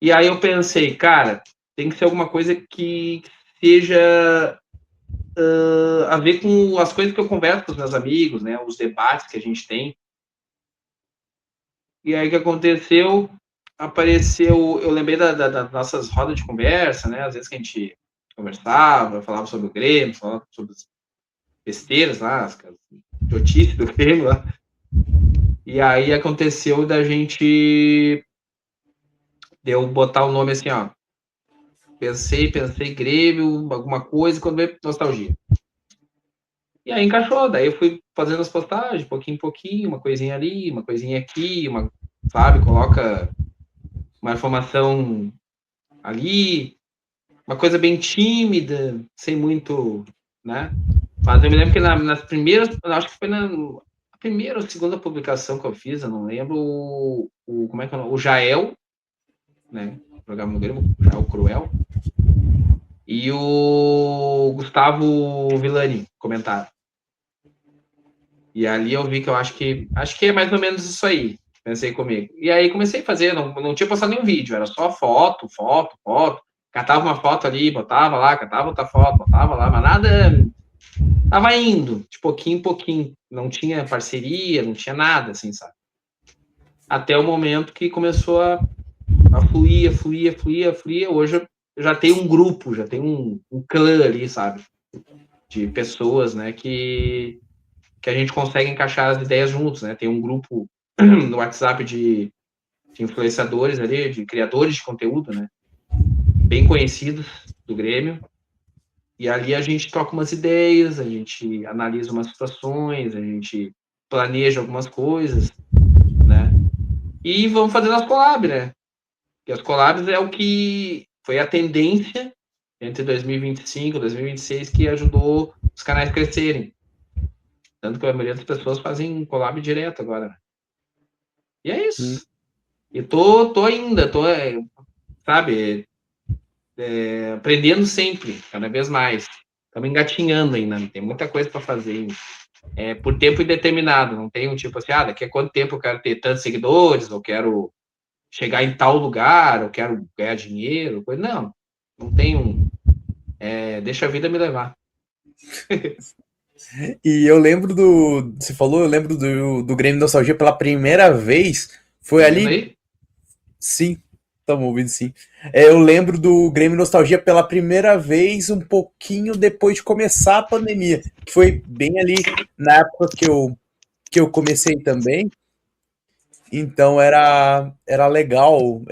E aí eu pensei, cara, tem que ser alguma coisa que seja a ver com as coisas que eu converso com os meus amigos, né? Os debates que a gente tem. E aí o que aconteceu? Apareceu... Eu lembrei das nossas rodas de conversa, né? Às vezes que a gente conversava, falava sobre o Grêmio, falava sobre as besteiras lá, as idiotices do Grêmio lá. E aí aconteceu da gente... Deu botar o nome assim, ó. Pensei, Grêmio, alguma coisa, quando veio nostalgia. E aí encaixou, daí eu fui fazendo as postagens, pouquinho em pouquinho, uma coisinha ali, uma coisinha aqui, sabe, coloca uma informação ali, uma coisa bem tímida, sem muito, né? Mas eu me lembro que nas primeiras, acho que foi na primeira ou segunda publicação que eu fiz, eu não lembro, como é que é o nome? O Jael, né? Jogava no Grêmio, o Jael Cruel. E o Gustavo Villani comentaram. E ali eu vi que eu acho que é mais ou menos isso aí. Pensei comigo. E aí comecei a fazer, não tinha postado nenhum vídeo, era só foto. Catava uma foto ali, botava lá, catava outra foto, botava lá, mas nada. Tava indo, de pouquinho em pouquinho. Não tinha parceria, não tinha nada, assim, sabe? Até o momento que começou a fluir. Hoje eu já tenho um grupo, já tenho um clã ali, sabe? De pessoas, né, que a gente consegue encaixar as ideias juntos, né? Tem um grupo no WhatsApp de influenciadores ali, de criadores de conteúdo, né? Bem conhecidos do Grêmio. E ali a gente troca umas ideias, a gente analisa umas situações, a gente planeja algumas coisas, né? E vamos fazendo as collabs, né? Porque as collabs é o que foi a tendência entre 2025 e 2026 que ajudou os canais a crescerem. Tanto que a maioria das pessoas fazem collab direto agora. E é isso. E tô ainda, sabe, aprendendo sempre, cada vez mais. Estamos engatinhando ainda, tem muita coisa para fazer ainda. Por tempo indeterminado, não tem um tipo assim, daqui a quanto tempo eu quero ter tantos seguidores, ou quero chegar em tal lugar, ou quero ganhar dinheiro, coisa. Não tem deixa a vida me levar. E eu lembro você falou, eu lembro do Grêmio Nostalgia pela primeira vez, foi ali... Aí? Sim, estamos ouvindo sim. Eu lembro do Grêmio Nostalgia pela primeira vez um pouquinho depois de começar a pandemia, que foi bem ali na época que eu comecei também. Então era legal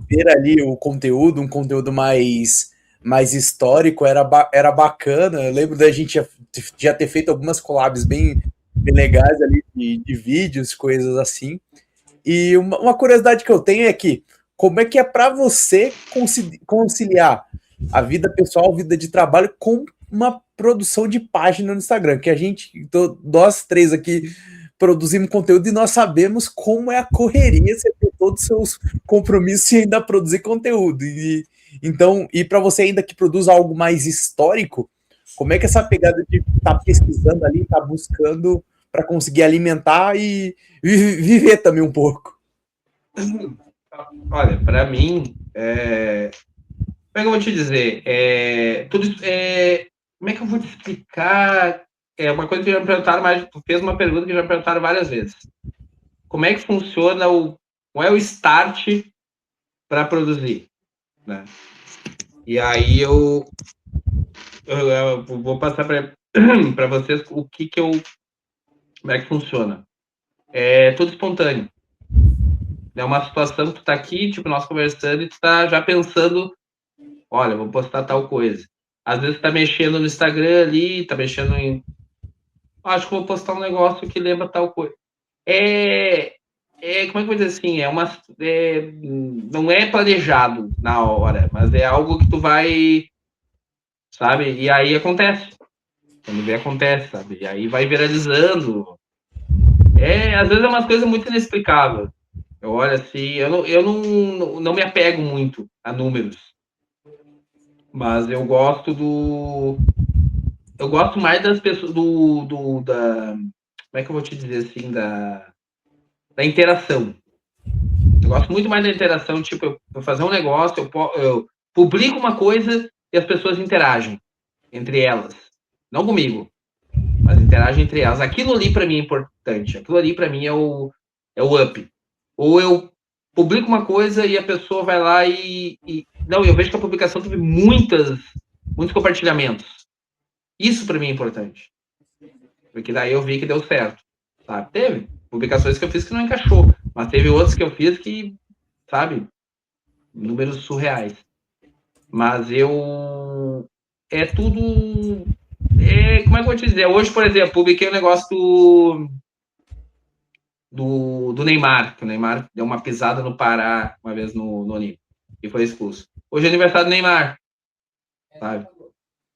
ver ali o conteúdo, um conteúdo mais histórico, era bacana. Eu lembro da gente já ter feito algumas collabs bem legais ali de vídeos, coisas assim. E uma curiosidade que eu tenho é que como é que é para você conciliar a vida pessoal, a vida de trabalho com uma produção de página no Instagram, que nós três aqui produzimos conteúdo e nós sabemos como é a correria você ter todos os seus compromissos e ainda produzir conteúdo. Então, para você ainda que produz algo mais histórico, como é que essa pegada de estar pesquisando ali, estar buscando para conseguir alimentar e viver também um pouco? Olha, para mim, como é que eu vou te dizer? Como é que eu vou te explicar? é uma coisa que já me perguntaram, mas tu fez uma pergunta que já me perguntaram várias vezes. Como é que funciona qual é o start para produzir, né? E aí eu vou passar para vocês como é que funciona. É tudo espontâneo. É uma situação que tu tá aqui, tipo, nós conversando, e tu tá já pensando, olha, vou postar tal coisa. Às vezes tá mexendo no Instagram ali, tá mexendo em... Acho que vou postar um negócio que lembra tal coisa. Como é que eu vou dizer assim? Não é planejado na hora, mas é algo que tu vai, sabe? E aí acontece. Quando vê, acontece, sabe? E aí vai viralizando. Às vezes é umas coisas muito inexplicáveis. Eu olho assim, eu não me apego muito a números. Mas eu gosto eu gosto mais das pessoas como é que eu vou te dizer assim, da interação. Eu gosto muito mais da interação, tipo, eu vou fazer um negócio, eu publico uma coisa e as pessoas interagem entre elas. Não comigo, mas interagem entre elas. Aquilo ali para mim é importante. Aquilo ali para mim é o up. Ou eu publico uma coisa e a pessoa vai lá não, eu vejo que a publicação teve muitos compartilhamentos. Isso para mim é importante. Porque daí eu vi que deu certo. Sabe? Teve publicações que eu fiz que não encaixou, mas teve outras que eu fiz que, sabe, números surreais. Mas é tudo... como é que eu vou te dizer? Hoje, por exemplo, publiquei um negócio do Neymar, que o Neymar deu uma pisada no Pará uma vez no Olímpico e foi expulso. Hoje é aniversário do Neymar, sabe?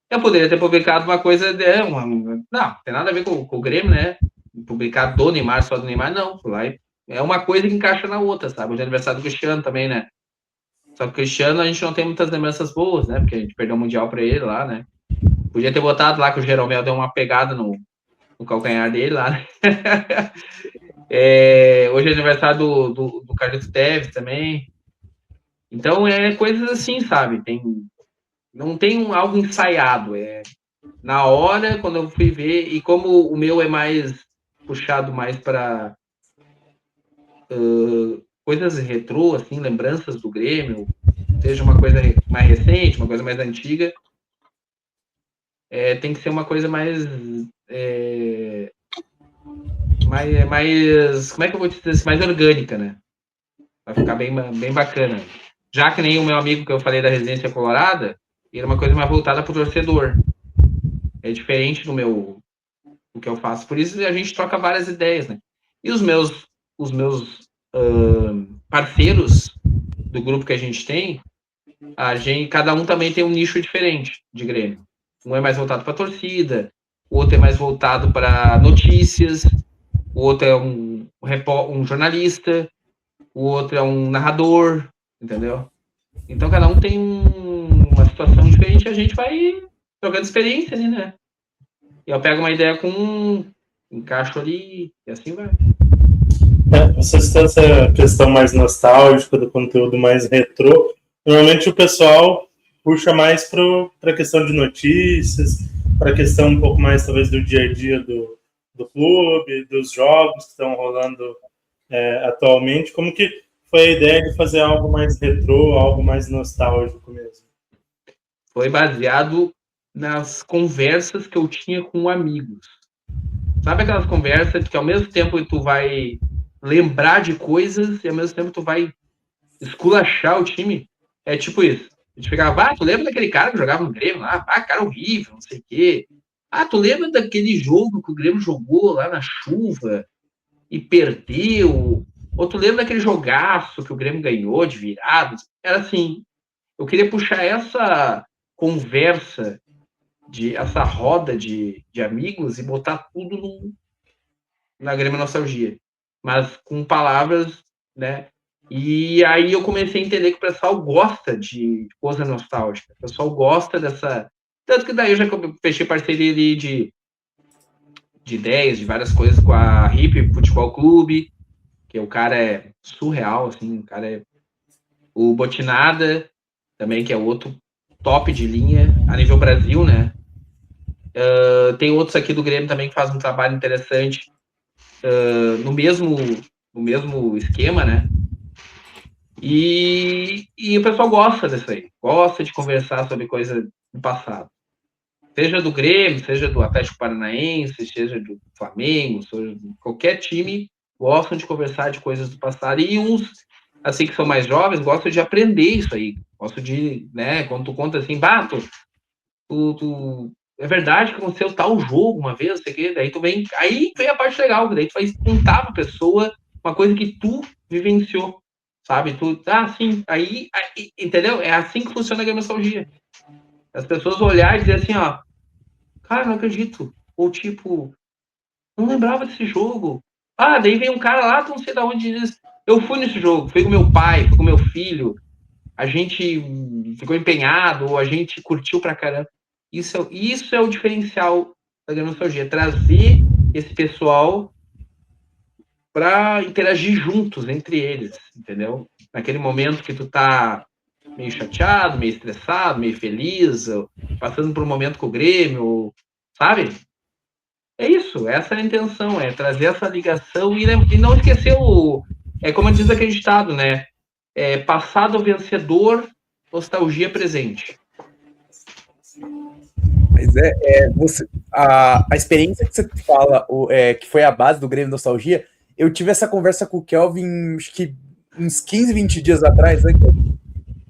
Eu poderia ter publicado uma coisa não tem nada a ver com o Grêmio, né? Publicar do Neymar, só do Neymar, não. Lá é uma coisa que encaixa na outra, sabe? Hoje é aniversário do Cristiano também, né? Só que o Cristiano a gente não tem muitas lembranças boas, né? Porque a gente perdeu o Mundial pra ele lá, né? Podia ter botado lá que o Jeromel deu uma pegada no calcanhar dele lá, né? Hoje é aniversário do Carlos Tevez também. Então, coisas assim, sabe? Não tem algo ensaiado. Na hora, quando eu fui ver, e como o meu é mais puxado mais para coisas retrô, assim, lembranças do Grêmio, seja uma coisa mais recente, uma coisa mais antiga, tem que ser uma coisa mais como é que eu vou dizer assim, mais orgânica, né? Vai ficar bem bacana. Já que nem o meu amigo que eu falei da Residência Colorada, era uma coisa mais voltada para o torcedor. É diferente do que eu faço. Por isso a gente troca várias ideias, né? E os meus parceiros do grupo que a gente tem, cada um também tem um nicho diferente de Grêmio. Um é mais voltado para a torcida, o outro é mais voltado para notícias, o outro é um jornalista, o outro é um narrador, entendeu? Então cada um tem uma situação diferente e a gente vai trocando experiência ali, né? E eu pego uma ideia com encaixo ali e assim vai. Você citou essa questão mais nostálgica do conteúdo mais retrô. Normalmente o pessoal puxa mais para a questão de notícias, para a questão um pouco mais talvez do dia a dia do clube, dos jogos que estão rolando atualmente. Como que foi a ideia de fazer algo mais retrô, algo mais nostálgico mesmo? Foi baseado nas conversas que eu tinha com amigos. Sabe aquelas conversas que ao mesmo tempo tu vai lembrar de coisas e ao mesmo tempo tu vai esculachar o time? É tipo isso. A gente ficava, tu lembra daquele cara que jogava no Grêmio lá? Cara horrível, não sei o quê. Tu lembra daquele jogo que o Grêmio jogou lá na chuva e perdeu? Ou tu lembra daquele jogaço que o Grêmio ganhou de virada? Era assim, eu queria puxar essa conversa, essa roda de amigos e botar tudo na Grêmio Nostalgia. Mas com palavras, né? E aí eu comecei a entender que o pessoal gosta de coisa nostálgica. O pessoal gosta dessa... Tanto que daí eu já fechei parceria ali de ideias, de várias coisas com a Hip Futebol Clube, que o cara é surreal, assim, o cara é... O Botinada, também, que é outro top de linha, a nível Brasil, né? Tem outros aqui do Grêmio também que fazem um trabalho interessante no mesmo esquema, né? E o pessoal gosta disso aí, gosta de conversar sobre coisa do passado. Seja do Grêmio, seja do Atlético Paranaense, seja do Flamengo, seja de qualquer time, gostam de conversar de coisas do passado. E uns, assim, que são mais jovens, gostam de aprender isso aí. Gostam de, né, quando tu conta assim, Bato, é verdade que aconteceu tal jogo uma vez, sei que, daí aí vem a parte legal, daí tu vai contar pra pessoa uma coisa que tu vivenciou, sabe? Sim, aí, entendeu? É assim que funciona a gamnostalgia. As pessoas olhar e dizer assim, ó, cara, não acredito. Ou tipo, não lembrava desse jogo. Daí vem um cara lá, não sei de onde diz, eu fui nesse jogo, fui com meu pai, fui com meu filho, a gente ficou empenhado, ou a gente curtiu pra caramba. Isso é o diferencial da gamnostalgia, trazer esse pessoal para interagir juntos entre eles, entendeu? Naquele momento que tu tá meio chateado, meio estressado, meio feliz, passando por um momento com o Grêmio, sabe? É isso, essa é a intenção, é trazer essa ligação e não esquecer como diz aquele ditado, né? Passado vencedor, nostalgia presente. Mas a experiência que você fala, que foi a base do Grêmio Nostalgia, eu tive essa conversa com o Kelvin, acho que uns 15, 20 dias atrás, né,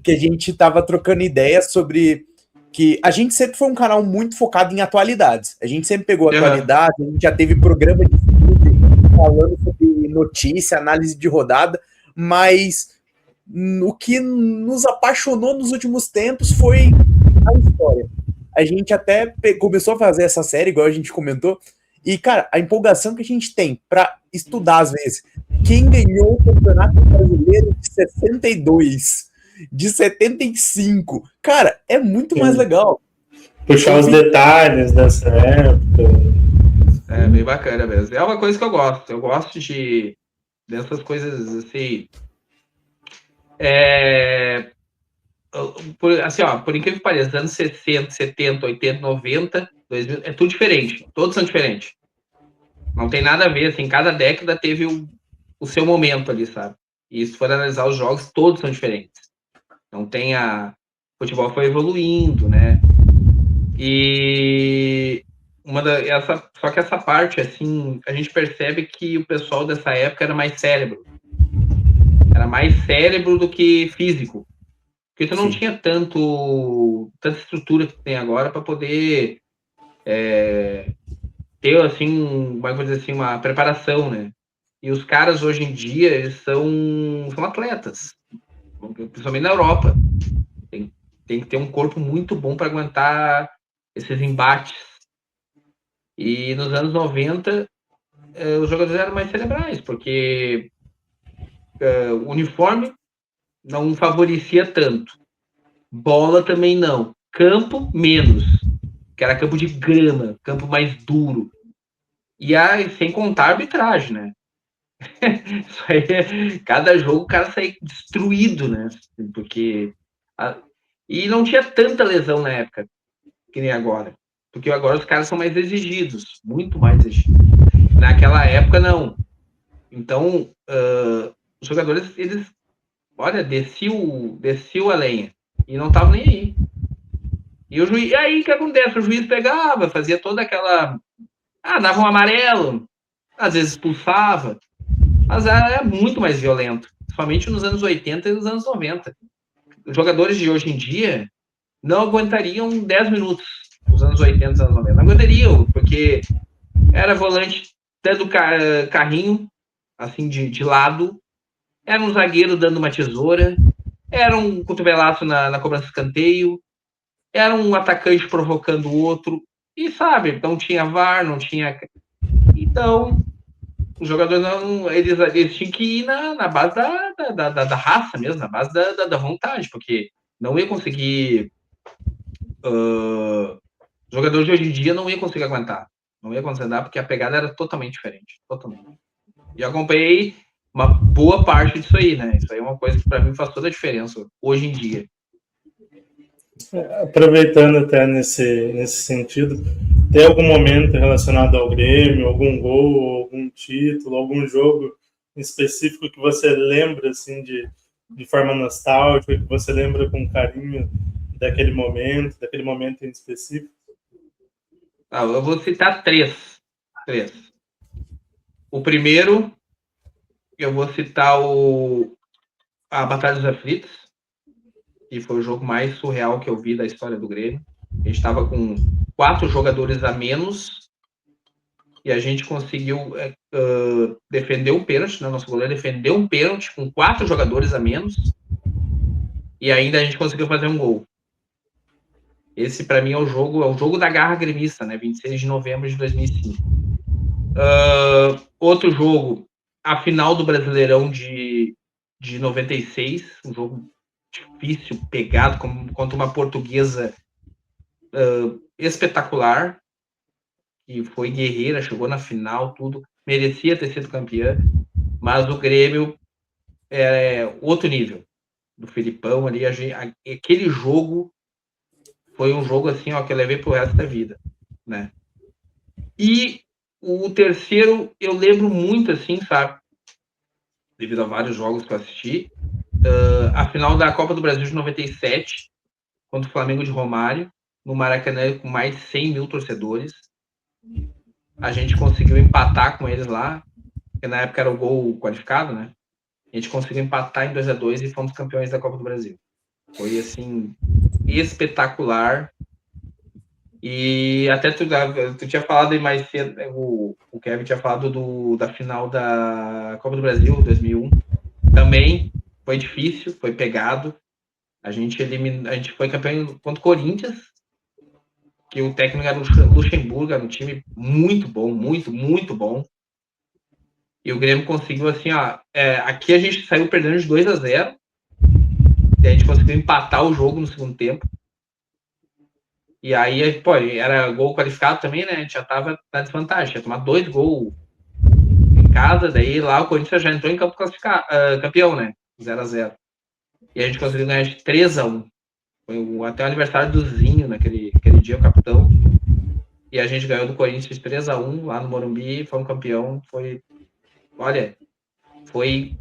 que a gente tava trocando ideias sobre que a gente sempre foi um canal muito focado em atualidades. A gente sempre pegou atualidade, a gente já teve programa de estudo falando sobre notícia, análise de rodada, mas o que nos apaixonou nos últimos tempos foi a história. A gente até começou a fazer essa série, igual a gente comentou, e, cara, a empolgação que a gente tem pra estudar, às vezes, quem ganhou o Campeonato Brasileiro de 62, de 75, cara, é muito mais legal. Puxar os detalhes dessa época. É bem bacana mesmo. É uma coisa que eu gosto. Eu gosto dessas coisas, assim... por incrível que pareça, anos 60, 70, 80, 90, 2000, é tudo diferente. Todos são diferentes. Não tem nada a ver, assim, cada década teve o seu momento ali, sabe? E se for analisar os jogos, todos são diferentes. Não tem o futebol foi evoluindo, né? E só que essa parte, assim, a gente percebe que o pessoal dessa época era mais cérebro. Era mais cérebro do que físico. Porque tu não tinha tanta estrutura que tem agora para poder ter, assim, vamos dizer assim, uma preparação, né? E os caras, hoje em dia, eles são atletas. Principalmente na Europa. Tem que ter um corpo muito bom para aguentar esses embates. E nos anos 90, os jogadores eram mais cerebrais, porque o uniforme não favorecia tanto. Bola também não. Campo, menos. Que era campo de grama, campo mais duro. E sem contar a arbitragem, né? Isso aí, cada jogo o cara sai destruído, né? Porque... E não tinha tanta lesão na época, que nem agora. Porque agora os caras são mais exigidos, muito mais exigidos. Naquela época, não. Então, os jogadores, eles, olha, desciam a lenha. E não estavam nem aí. E aí o que acontece? O juiz pegava, fazia toda aquela... dava um amarelo, às vezes expulsava. Mas era muito mais violento. Principalmente nos anos 80 e nos anos 90. Os jogadores de hoje em dia não aguentariam 10 minutos nos anos 80 e anos 90. Não aguentariam, porque era volante dando carrinho, assim, de lado. Era um zagueiro dando uma tesoura. Era um cotovelaço na cobrança de escanteio. Era um atacante provocando o outro. E, sabe, não tinha VAR, não tinha... Então, os jogadores eles tinham que ir na base da raça mesmo, na base da vontade, porque não ia conseguir... Os jogadores de hoje em dia não iam conseguir aguentar. Não ia conseguir andar, porque a pegada era totalmente diferente. Totalmente. E eu acompanhei uma boa parte disso aí, né? Isso aí é uma coisa que para mim faz toda a diferença hoje em dia. Aproveitando até nesse sentido, Tem algum momento relacionado ao Grêmio, algum gol, algum título, algum jogo específico que você lembra assim de forma nostálgica, que você lembra com carinho daquele momento em específico? Eu vou citar três. O primeiro, eu vou citar a Batalha dos Aflitos, que foi o jogo mais surreal que eu vi da história do Grêmio. A gente estava com 4 jogadores a menos e a gente conseguiu defender um pênalti, né? Nosso goleiro defendeu um pênalti com 4 jogadores a menos e ainda a gente conseguiu fazer um gol. Esse, para mim, é o jogo da garra gremista, né? 26 de novembro de 2005. Outro jogo, a final do Brasileirão de 96, um jogo difícil, pegado, contra uma portuguesa espetacular, que foi guerreira, chegou na final, tudo, merecia ter sido campeã, mas o Grêmio é outro nível, do Filipão ali, aquele jogo foi um jogo assim, ó, que eu levei pro resto da vida, né? E o terceiro, eu lembro muito assim, sabe, devido a vários jogos que eu assisti, a final da Copa do Brasil de 97, contra o Flamengo de Romário, no Maracanã, com mais de 100 mil torcedores. A gente conseguiu empatar com eles lá, porque na época era o gol qualificado, né? A gente conseguiu empatar em 2-2 e fomos campeões da Copa do Brasil. Foi, assim, espetacular. E até tu tinha falado aí mais cedo, o Kevin tinha falado da final da Copa do Brasil, 2001. Também foi difícil, foi pegado. A gente foi campeão contra o Corinthians, que o técnico era o Luxemburgo, era um time muito bom, muito bom. E o Grêmio conseguiu, assim, ó, aqui a gente saiu perdendo de 2-0, e a gente conseguiu empatar o jogo no segundo tempo. E aí, pô, era gol qualificado também, né? A gente já tava na desvantagem, tinha tomado 2 gols em casa, daí lá o Corinthians já entrou em campo campeão, né? 0-0. E a gente conseguiu ganhar de 3-1. Foi até o aniversário do Zinho naquele dia, o capitão. E a gente ganhou do Corinthians 3-1 lá no Morumbi, foi um campeão. Olha, foi.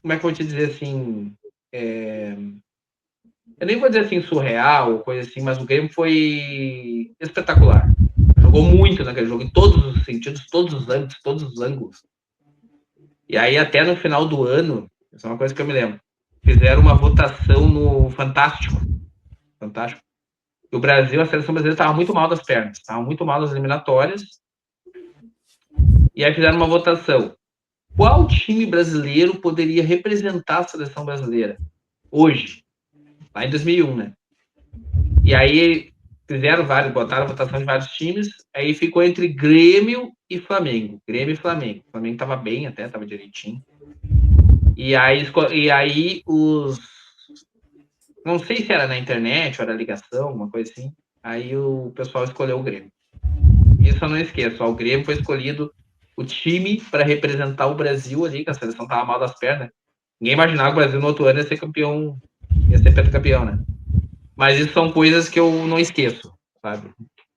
Como é que eu vou te dizer assim? Eu nem vou dizer assim surreal ou coisa assim, mas o Grêmio foi espetacular. Jogou muito naquele jogo, em todos os sentidos, todos os âmbitos, todos os ângulos. E aí, até no final do ano, isso é uma coisa que eu me lembro, fizeram uma votação no Fantástico. E o Brasil, a seleção brasileira estava muito mal das pernas, estava muito mal das eliminatórias. E aí fizeram uma votação. Qual time brasileiro poderia representar a seleção brasileira hoje? Lá em 2001, né? E aí botaram a votação de vários times, aí ficou entre Grêmio e Flamengo. O Flamengo estava bem até, estava direitinho. E aí não sei se era na internet ou era ligação, alguma coisa assim. Aí o pessoal escolheu o Grêmio. Isso eu não esqueço. O Grêmio foi escolhido o time para representar o Brasil ali, que a seleção tava mal das pernas. Ninguém imaginava que o Brasil no outro ano ia ser campeão, ia ser pentacampeão, né? Mas isso são coisas que eu não esqueço, sabe?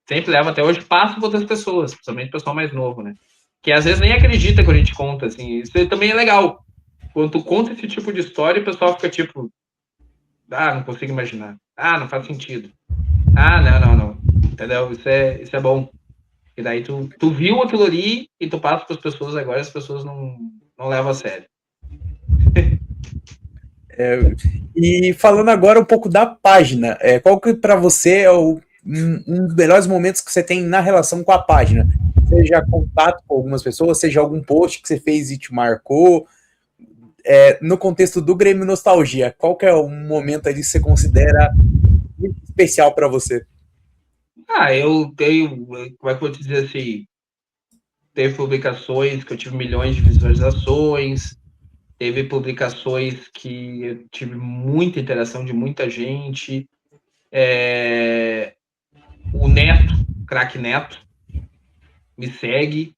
Sempre levo até hoje, passo para outras pessoas, principalmente o pessoal mais novo, né? Que às vezes nem acredita quando a gente conta, assim. Isso também é legal. Quando tu conta esse tipo de história, o pessoal fica tipo, não consigo imaginar. Não faz sentido. Não. Entendeu? Isso é bom. E daí tu viu aquilo ali e tu passa para as pessoas agora, as pessoas não levam a sério. E falando agora um pouco da página, qual que para você é um dos melhores momentos que você tem na relação com a página? Seja contato com algumas pessoas, seja algum post que você fez e te marcou, no contexto do Grêmio Nostalgia, qual que é o momento ali que você considera muito especial para você? Eu tenho, como é que eu vou te dizer assim, teve publicações que eu tive milhões de visualizações, teve publicações que eu tive muita interação de muita gente, o Neto, craque Neto, me segue,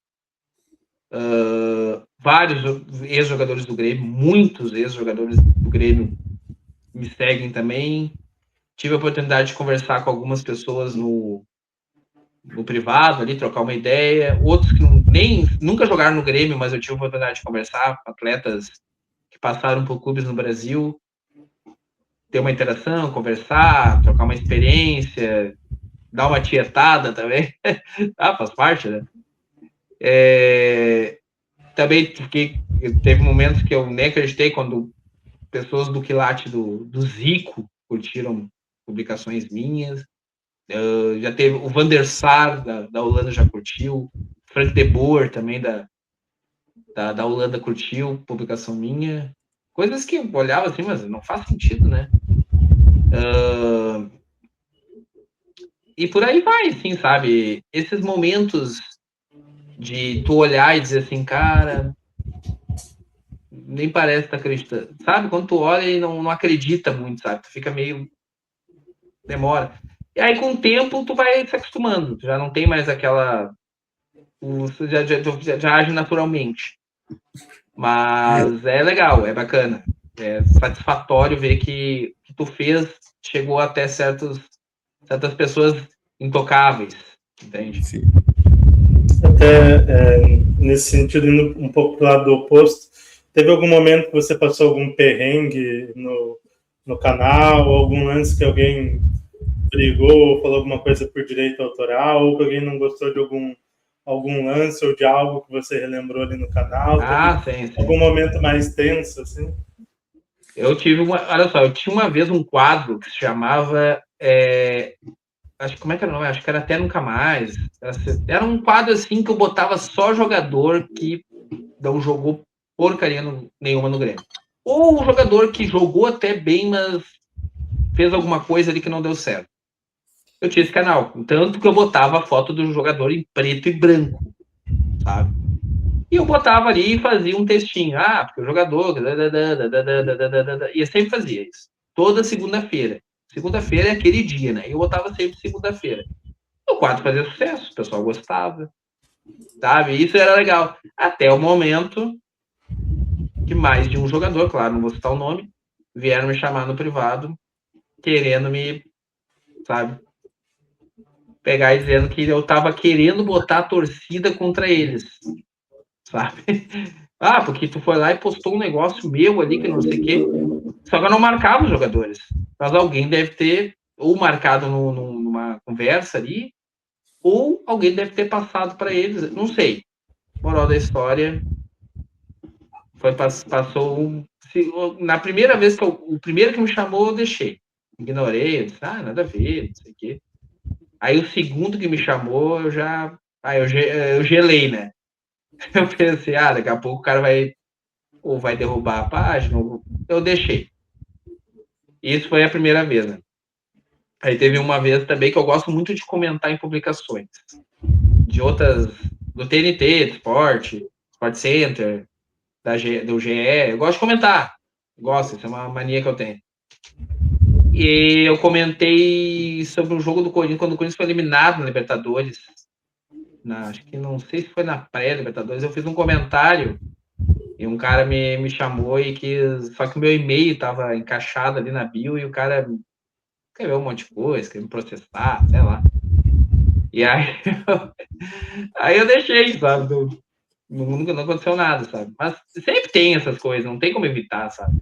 vários ex-jogadores do Grêmio, muitos ex-jogadores do Grêmio me seguem também. Tive a oportunidade de conversar com algumas pessoas no no privado ali, trocar uma ideia. Outros que nunca jogaram no Grêmio, mas eu tive a oportunidade de conversar, atletas que passaram por clubes no Brasil, ter uma interação, conversar, trocar uma experiência, dar uma tietada também. Faz parte, né? Também teve momentos que eu nem acreditei quando pessoas do quilate do Zico curtiram publicações minhas. Já teve o Van der Sar, da Holanda, já curtiu. Frank de Boer também, da Holanda, curtiu publicação minha. Coisas que eu olhava assim, mas não faz sentido, né? E por aí vai, assim, sabe? Esses momentos de tu olhar e dizer assim, cara, nem parece que tá acreditando. Sabe? Quando tu olha e não acredita muito, sabe? Tu fica meio... demora. E aí, com o tempo, tu vai se acostumando. Tu já não tem mais aquela... Tu já age naturalmente. Mas é legal, é bacana. É satisfatório ver que tu fez, chegou até certas pessoas intocáveis, entende? Sim. Até nesse sentido, indo um pouco para o lado oposto, teve algum momento que você passou algum perrengue no canal, ou algum lance que alguém brigou ou falou alguma coisa por direito autoral, ou que alguém não gostou de algum lance ou de algo que você relembrou ali no canal? Sim. Algum momento mais tenso, assim? Eu tinha uma vez um quadro que se chamava... como é que era o nome? Acho que era Até Nunca Mais. Era um quadro assim que eu botava só jogador que não jogou porcaria nenhuma no Grêmio. Ou um jogador que jogou até bem, mas fez alguma coisa ali que não deu certo. Eu tinha esse canal. Tanto que eu botava a foto do jogador em preto e branco, sabe? E eu botava ali e fazia um textinho. Porque o jogador... E eu sempre fazia isso. Toda segunda-feira. Segunda-feira é aquele dia, né? E eu botava sempre segunda-feira. O quadro fazia sucesso, o pessoal gostava, sabe? Isso era legal. Até o momento que mais de um jogador, claro, não vou citar o nome, vieram me chamar no privado, querendo me, sabe, pegar e dizendo que eu tava querendo botar a torcida contra eles, sabe? Porque tu foi lá e postou um negócio meu ali que não sei o quê. Só que eu não marcava os jogadores. Mas alguém deve ter ou marcado numa conversa ali, ou alguém deve ter passado para eles, não sei. Moral da história, passou na primeira vez o primeiro que me chamou, eu deixei. Ignorei, eu disse, nada a ver, não sei o quê. Aí o segundo que me chamou, eu já... eu gelei, né? Eu pensei, daqui a pouco o cara vai derrubar a página, eu deixei. Isso foi a primeira vez, né? Aí teve uma vez também que eu gosto muito de comentar em publicações. De outras... do TNT, do Sport Center, do GE. Eu gosto de comentar. Gosto, isso é uma mania que eu tenho. E eu comentei sobre o jogo do Corinthians, quando o Corinthians foi eliminado na Libertadores. Acho que não sei se foi na pré-Libertadores. Eu fiz um comentário e um cara me chamou e quis... Só que o meu e-mail estava encaixado ali na bio e o cara escreveu um monte de coisa, queria me processar, sei lá. E aí eu deixei, sabe? Não aconteceu nada, sabe? Mas sempre tem essas coisas, não tem como evitar, sabe?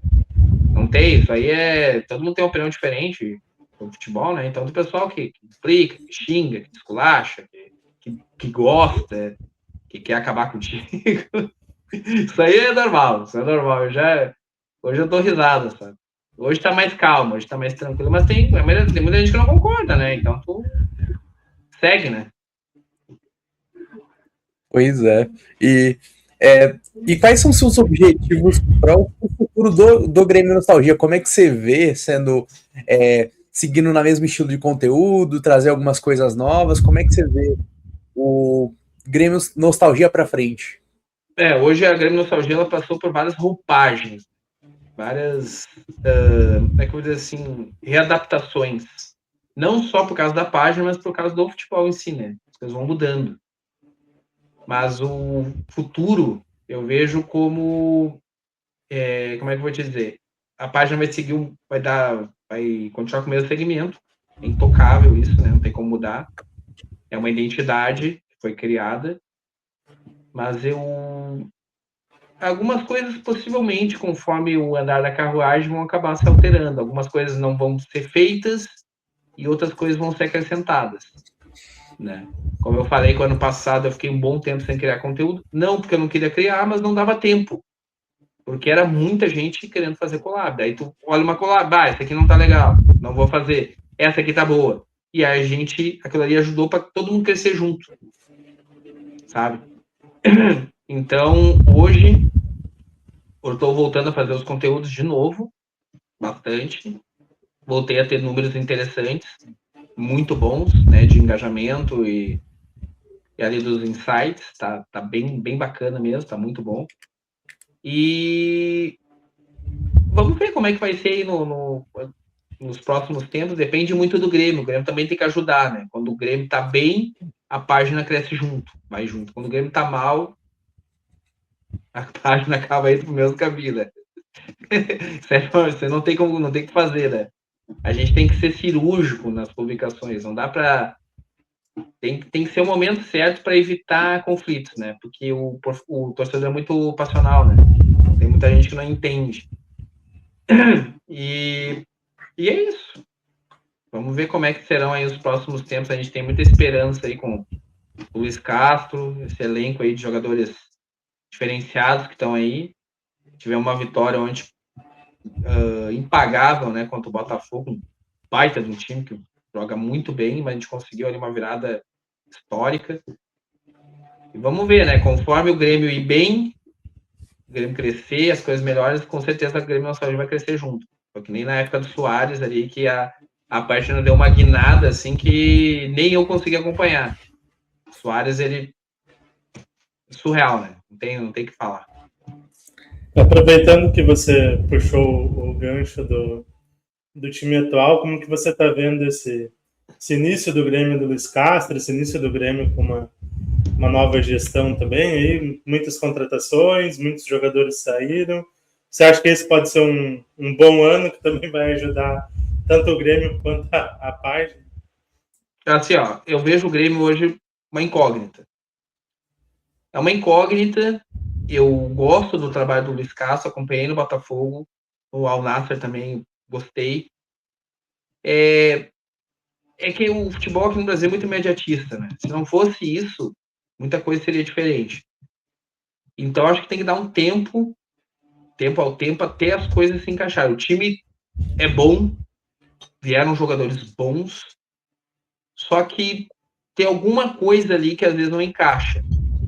Não tem, isso aí todo mundo tem uma opinião diferente no futebol, né? Então, do pessoal que implica, que xinga, que esculacha, que gosta, que quer acabar contigo. Isso aí é normal, Hoje eu dou risada, sabe? Hoje tá mais calmo, hoje tá mais tranquilo, mas tem muita gente que não concorda, né? Então, tu segue, né? Pois é. E quais são seus objetivos para o futuro do Grêmio Nostalgia? Como é que você vê sendo seguindo na mesmo estilo de conteúdo, trazer algumas coisas novas? Como é que você vê o Grêmio Nostalgia para frente? Hoje a Grêmio Nostalgia ela passou por várias roupagens, várias, como é que eu vou dizer assim, readaptações. Não só por causa da página, mas por causa do futebol em si, né? As coisas vão mudando. Mas o futuro eu vejo como como é que eu vou te dizer? A página vai seguir, vai continuar com o mesmo segmento, é intocável isso, né? Não tem como mudar. é uma identidade que foi criada, mas algumas coisas possivelmente, conforme o andar da carruagem, vão acabar se alterando. Algumas coisas não vão ser feitas e outras coisas vão ser acrescentadas, né? Como eu falei que o ano passado eu fiquei um bom tempo sem criar conteúdo, não porque eu não queria criar, mas não dava tempo, porque era muita gente querendo fazer collab. Daí tu olha uma collab, essa aqui não tá legal, não vou fazer, essa aqui tá boa. E aí aquilo ali ajudou para todo mundo crescer junto, sabe? Então, hoje, eu estou voltando a fazer os conteúdos de novo, bastante. Voltei a ter números interessantes, muito bons, né, de engajamento e ali dos insights, tá bem bacana mesmo, tá muito bom. E vamos ver como é que vai ser aí nos próximos tempos, depende muito do Grêmio. O Grêmio também tem que ajudar, né? Quando o Grêmio tá bem, a página cresce junto, vai junto. Quando o Grêmio tá mal, a página acaba indo pro mesmo caminho, né? Você não tem o que fazer, né? A gente tem que ser cirúrgico nas publicações, não dá para tem que ser o momento certo para evitar conflitos, né? Porque o torcedor é muito passional, né? Tem muita gente que não entende. E é isso. Vamos ver como é que serão aí os próximos tempos. A gente tem muita esperança aí com o Luiz Castro, esse elenco aí de jogadores diferenciados que estão aí. Tivemos uma vitória onde impagável, né, contra o Botafogo, um baita de um time que joga muito bem, mas a gente conseguiu ali uma virada histórica. E vamos ver, né, conforme o Grêmio ir bem, o Grêmio crescer, as coisas melhores, com certeza o Grêmio nosso vai crescer junto. Porque nem na época do Soares ali, que a página deu uma guinada, assim, que nem eu consegui acompanhar. O Soares, ele surreal, né, não tem o que falar. Aproveitando que você puxou o gancho do time atual, como que você está vendo esse início do Grêmio do Luiz Castro, esse início do Grêmio com uma nova gestão também, aí, muitas contratações, muitos jogadores saíram. Você acha que esse pode ser um bom ano, que também vai ajudar tanto o Grêmio quanto a página? Assim, ó, eu vejo o Grêmio hoje uma incógnita. É uma incógnita. Eu gosto do trabalho do Luiz Castro, acompanhei no Botafogo, o Al Nassr também gostei. É que o futebol aqui no Brasil é muito imediatista, né? Se não fosse isso, muita coisa seria diferente. Então, acho que tem que dar um tempo ao tempo, até as coisas se encaixarem. O time é bom, vieram jogadores bons, só que tem alguma coisa ali que às vezes não encaixa.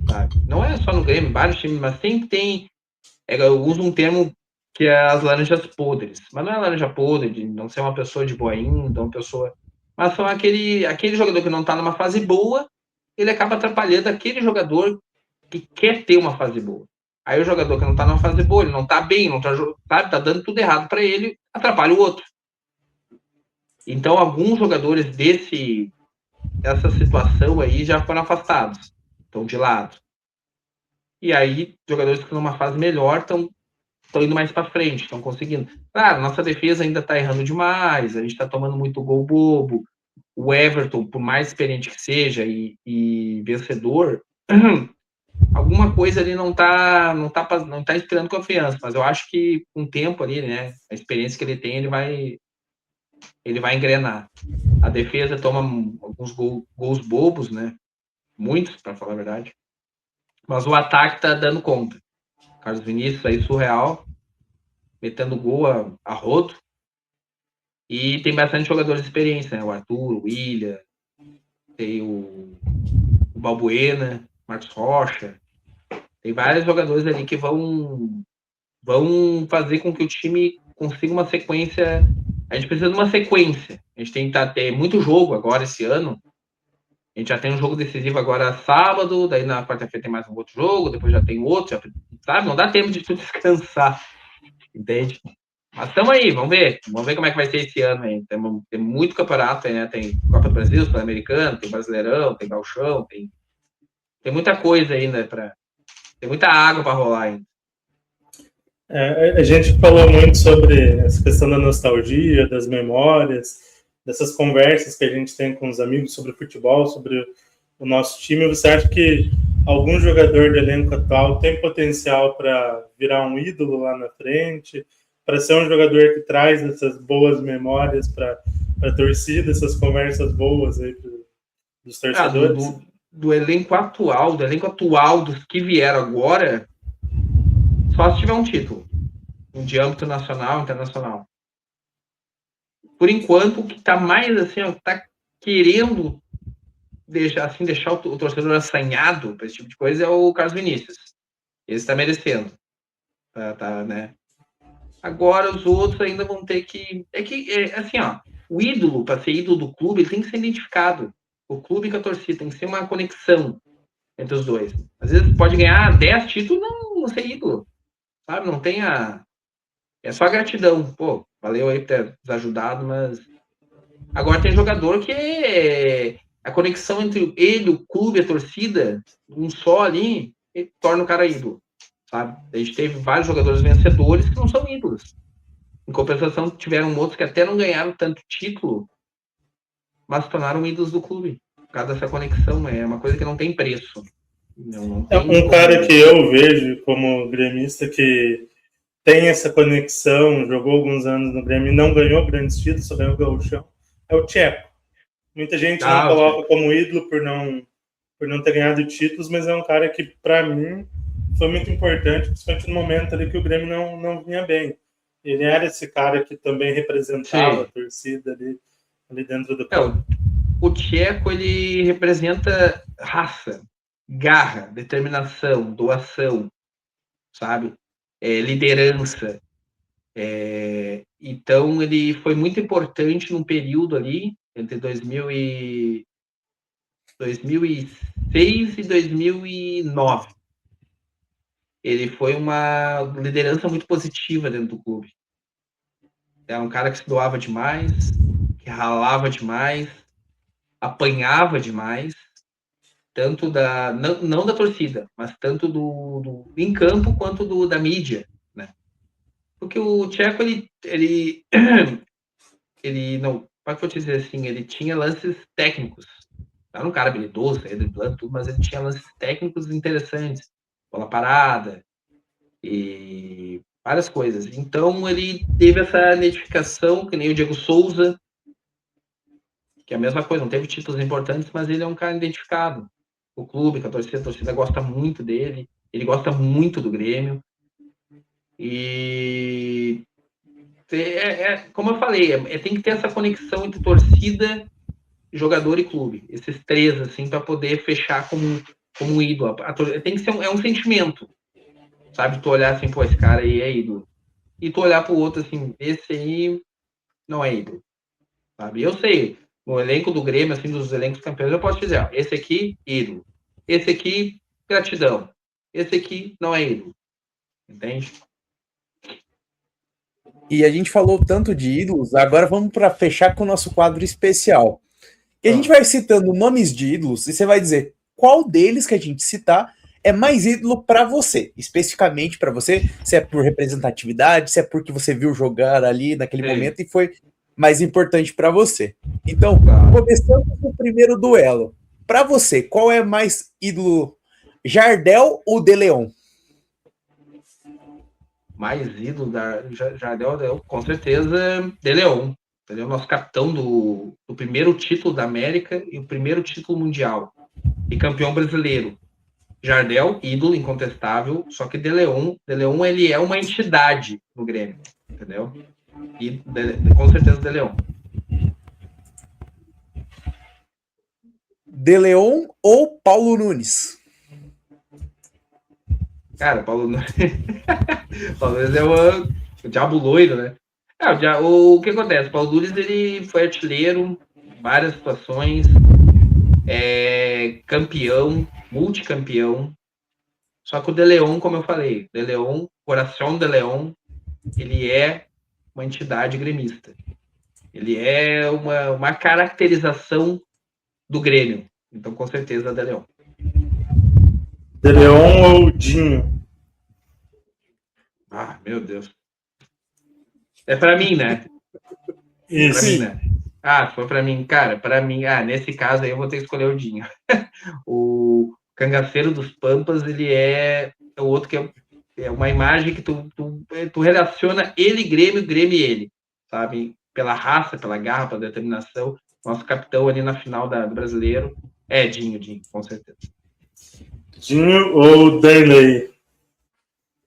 Sabe? Não é só no Grêmio, vários times, mas sempre tem. Eu uso um termo que é as laranjas podres. Mas não é laranja podre, de não ser uma pessoa de boa índole, uma pessoa. Mas são aquele jogador que não está numa fase boa, ele acaba atrapalhando aquele jogador que quer ter uma fase boa. Aí o jogador que não está numa fase boa, ele não está bem, não tá, sabe, tá dando tudo errado para ele, atrapalha o outro. Então, alguns jogadores dessa situação aí já foram afastados, estão de lado. E aí, jogadores que estão numa fase melhor estão indo mais para frente, estão conseguindo. Claro, nossa defesa ainda está errando demais, a gente está tomando muito gol bobo. O Everton, por mais experiente que seja e vencedor, alguma coisa ali não tá inspirando confiança, mas eu acho que com o tempo ali, né, a experiência que ele tem, ele vai engrenar. A defesa toma alguns gols bobos, né, muitos, para falar a verdade, mas o ataque tá dando conta. Carlos Vinícius aí surreal, metendo gol a rodo, e tem bastante jogadores de experiência, né, o Arthur, o William, tem o Balbuena, Marcos Rocha, tem vários jogadores ali que vão fazer com que o time consiga uma sequência. A gente precisa de uma sequência. A gente tem que ter muito jogo agora esse ano. A gente já tem um jogo decisivo agora sábado, daí na quarta-feira tem mais um outro jogo, depois já tem outro, sabe? Não dá tempo de tu descansar, entende? Mas estamos aí, vamos ver como é que vai ser esse ano aí. Tem muito campeonato, né? Tem Copa do Brasil, Sul-Americano, tem Brasileirão, tem Gauchão, tem muita coisa ainda tem muita água para rolar ainda. A gente falou muito sobre essa questão da nostalgia, das memórias, dessas conversas que a gente tem com os amigos sobre futebol, sobre o nosso time. Você acha que algum jogador do elenco atual tem potencial para virar um ídolo lá na frente, para ser um jogador que traz essas boas memórias para a torcida, essas conversas boas aí dos torcedores? Do elenco atual, dos que vieram agora, só se tiver um título, de âmbito nacional, internacional. Por enquanto, o que está mais assim, está querendo deixar o torcedor assanhado para esse tipo de coisa é o Carlos Vinícius. Ele está merecendo. Né? Agora os outros ainda vão ter que... assim, o ídolo, para ser ídolo do clube, ele tem que ser identificado. O clube com a torcida, tem que ser uma conexão entre os dois. Às vezes pode ganhar 10 títulos, não ser ídolo. Sabe? Não tem é só gratidão. Pô, valeu aí por ter nos ajudado, mas... Agora tem jogador que a conexão entre ele, o clube, a torcida, um só ali, ele torna o cara ídolo. Sabe? A gente teve vários jogadores vencedores que não são ídolos. Em compensação, tiveram outros que até não ganharam tanto título, mas se tornaram ídolos do clube. Por causa dessa conexão, é uma coisa que não tem preço. Não tem um cara que eu vejo como gremista que tem essa conexão, jogou alguns anos no Grêmio e não ganhou grandes títulos, só ganhou o Gauchão, é o Tcheco. Muita gente não coloca como ídolo por não ter ganhado títulos, mas é um cara que, para mim, foi muito importante, principalmente no momento ali que o Grêmio não vinha bem. Ele era esse cara que também representava a torcida ali dentro do campo. O Tcheco, ele representa raça, garra, determinação, doação, sabe? Liderança. Então, ele foi muito importante num período ali, entre 2006 e 2009. Ele foi uma liderança muito positiva dentro do clube. Era um cara que se doava demais, que ralava demais, apanhava demais, tanto não da torcida, mas tanto do em campo quanto da mídia, né? Porque o Tcheco, ele não, como é que eu vou te dizer assim, ele tinha lances técnicos. Era um cara habilidoso, driblando tudo, mas ele tinha lances técnicos interessantes. Bola parada e várias coisas. Então, ele teve essa identificação, que nem o Diego Souza, que é a mesma coisa, não teve títulos importantes, mas ele é um cara identificado. O clube, com a torcida gosta muito dele, ele gosta muito do Grêmio. E como eu falei, tem que ter essa conexão entre torcida, jogador e clube. Esses três, assim, para poder fechar como um ídolo. Tem que ser um sentimento, sabe? Tu olhar assim, pô, esse cara aí é ídolo. E tu olhar pro outro assim, esse aí não é ídolo, sabe? Eu sei, no elenco do Grêmio, assim, dos elencos campeões, eu posso dizer, ó, esse aqui, ídolo. Esse aqui, gratidão. Esse aqui não é ídolo. Entende? E a gente falou tanto de ídolos, agora vamos para fechar com o nosso quadro especial. E a gente vai citando nomes de ídolos e você vai dizer qual deles que a gente citar é mais ídolo para você, especificamente para você, se é por representatividade, se é porque você viu jogar ali naquele momento e foi mais importante para você. Então, começando com o primeiro duelo. Para você, qual é mais ídolo, Jardel ou De Leon? Mais ídolo da Jardel, com certeza, De Leon. Ele é o nosso capitão do primeiro título da América e o primeiro título mundial. E campeão brasileiro. Jardel, ídolo incontestável, só que De Leon, ele é uma entidade no Grêmio, entendeu? E com certeza De Leon. De Leon ou Paulo Nunes? Cara, Paulo Nunes é o diabo loiro, né? O que acontece? Paulo Nunes, ele foi artilheiro em várias situações, campeão, multicampeão. Só que o De Leon, como eu falei, De Leon, Coração de Leon, ele é uma entidade gremista. Ele é uma caracterização do Grêmio. Então, com certeza, De Leon. De Leon ou Dinho? Ah, meu Deus. É pra mim, né? Isso. Pra mim, né? Se for pra mim, cara, nesse caso aí eu vou ter que escolher o Dinho. O Cangaceiro dos Pampas, ele é o outro que é uma imagem que tu relaciona ele, Grêmio e ele, sabe? Pela raça, pela garra, pela determinação. Nosso capitão ali na final do Brasileiro é Dinho, com certeza. Dinho ou Derlei?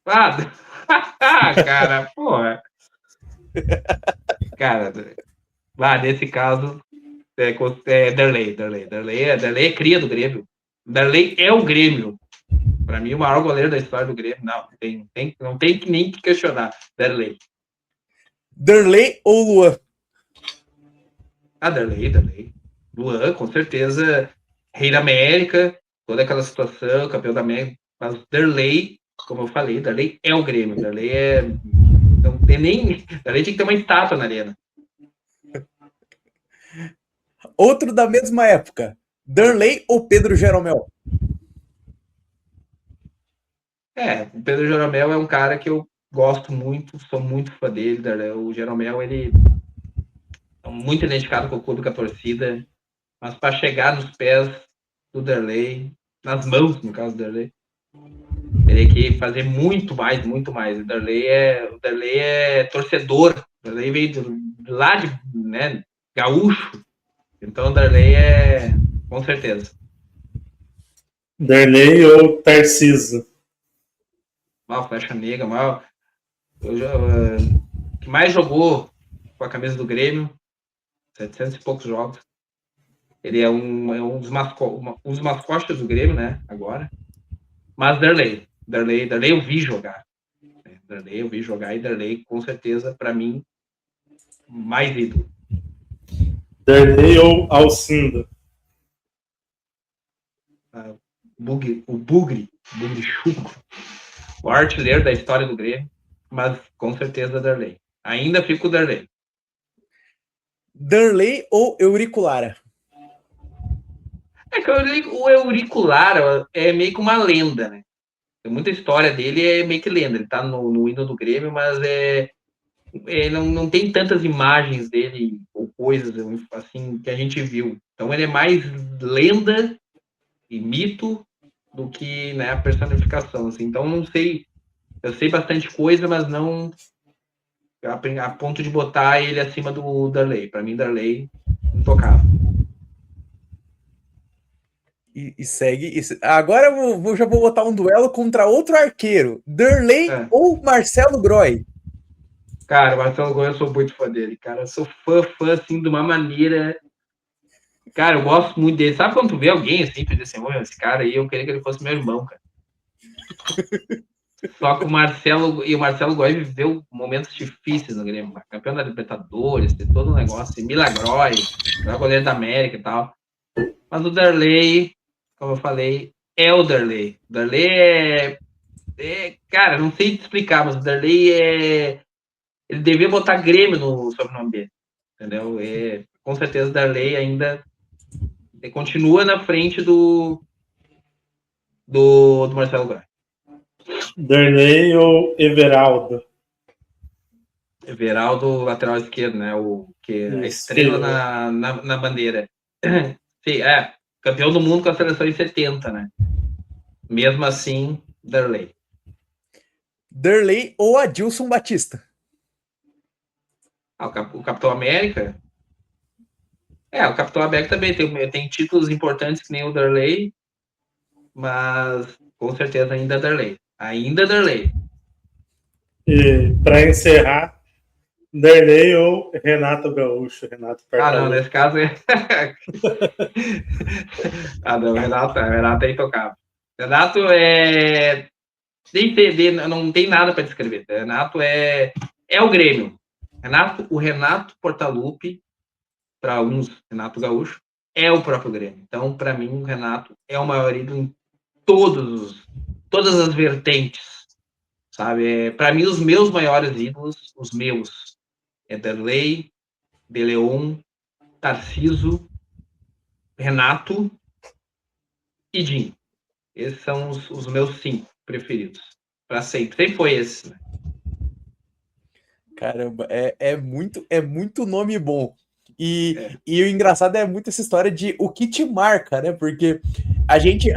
Cara, porra. Cara, nesse caso, Derlei. Derlei é cria do Grêmio. Derlei é o Grêmio. Para mim, o maior goleiro da história do Grêmio. Não tem nem que questionar. Derlei. Derlei ou Luan? Derlei. Luan, com certeza. Rei da América, toda aquela situação, campeão da América. Mas Derlei, como eu falei, Derlei é o Grêmio. Derlei é. Não tem nem. Derlei tinha que ter uma estátua na arena. Outro da mesma época. Derlei ou Pedro Jeromel? O Pedro Jeromel é um cara que eu gosto muito, sou muito fã dele. O Jeromel, ele é muito identificado com o clube, com a torcida, mas para chegar nos pés do Derlei, nas mãos, no caso do Derlei, teria que fazer muito mais, muito mais. O Derlei é torcedor, o Derlei veio de lá de, né, gaúcho, então o Derlei é, com certeza. Derlei ou Tarciso? Flecha negra, que mais jogou com a camisa do Grêmio, 700 e poucos jogos. Ele é um dos mascotes do Grêmio, né? Agora. Mas Derlei eu vi jogar. Derlei eu vi jogar e Derlei, com certeza, para mim, mais ídolo. Derlei ou Alcindo? O Bugre Chuco, o artilheiro da história do Grêmio, mas com certeza Derlei. Ainda fico com o Derlei. Derlei ou Eurico Lara? Que o Eurico Lara é meio que uma lenda, né? Tem muita história dele, é meio que lenda. Ele tá no hino do Grêmio, mas não tem tantas imagens dele ou coisas assim que a gente viu. Então ele é mais lenda e mito do que, né, a personificação. Assim. Então não sei, eu sei bastante coisa, mas não a ponto de botar ele acima do Darley. Para mim, Darley intocável. E segue. Agora já vou botar um duelo contra outro arqueiro. Derlei ou Marcelo Groy? Cara, o Marcelo Groy, eu sou muito fã dele, cara. Eu sou fã, assim, de uma maneira. Cara, eu gosto muito dele. Sabe quando tu vê alguém assim, tu diz assim, esse cara aí, eu queria que ele fosse meu irmão, cara. Só que o Marcelo Groy viveu momentos difíceis no Grêmio, campeão da Libertadores, tem todo um negócio, milagroso, goleiro da América e tal. Mas o Darley, como eu falei, é o Darley. O Darley cara, não sei te explicar, mas o Darley ele devia botar Grêmio no sobrenome dele, entendeu? Com certeza o Darley ainda continua na frente do Marcelo Groy. Derlei ou Everaldo? Everaldo, lateral esquerdo, né? A estrela na bandeira. Sim, campeão do mundo com a seleção em 70, né? Mesmo assim, Derlei. Derlei ou Adilson Batista? O Capitão América. O Capitão América também tem títulos importantes que nem o Derlei, mas com certeza ainda Derlei. Ainda Derlei. E para encerrar, Derlei ou Renato Gaúcho? Renato não, nesse caso não, Renato é intocável. Renato não tem nada para descrever. Renato é o Grêmio. O Renato Portaluppi, para uns, Renato Gaúcho, é o próprio Grêmio. Então, para mim, o Renato é o maior ídolo em todas as vertentes, sabe? Para mim, os meus maiores ídolos, é Derlei, De Leon, Tarciso, Renato e Dinho. Esses são os meus 5 preferidos. Para sempre. Sempre foi esse, né? Caramba, é muito nome bom. E o engraçado é muito essa história de o que te marca, né? Porque a gente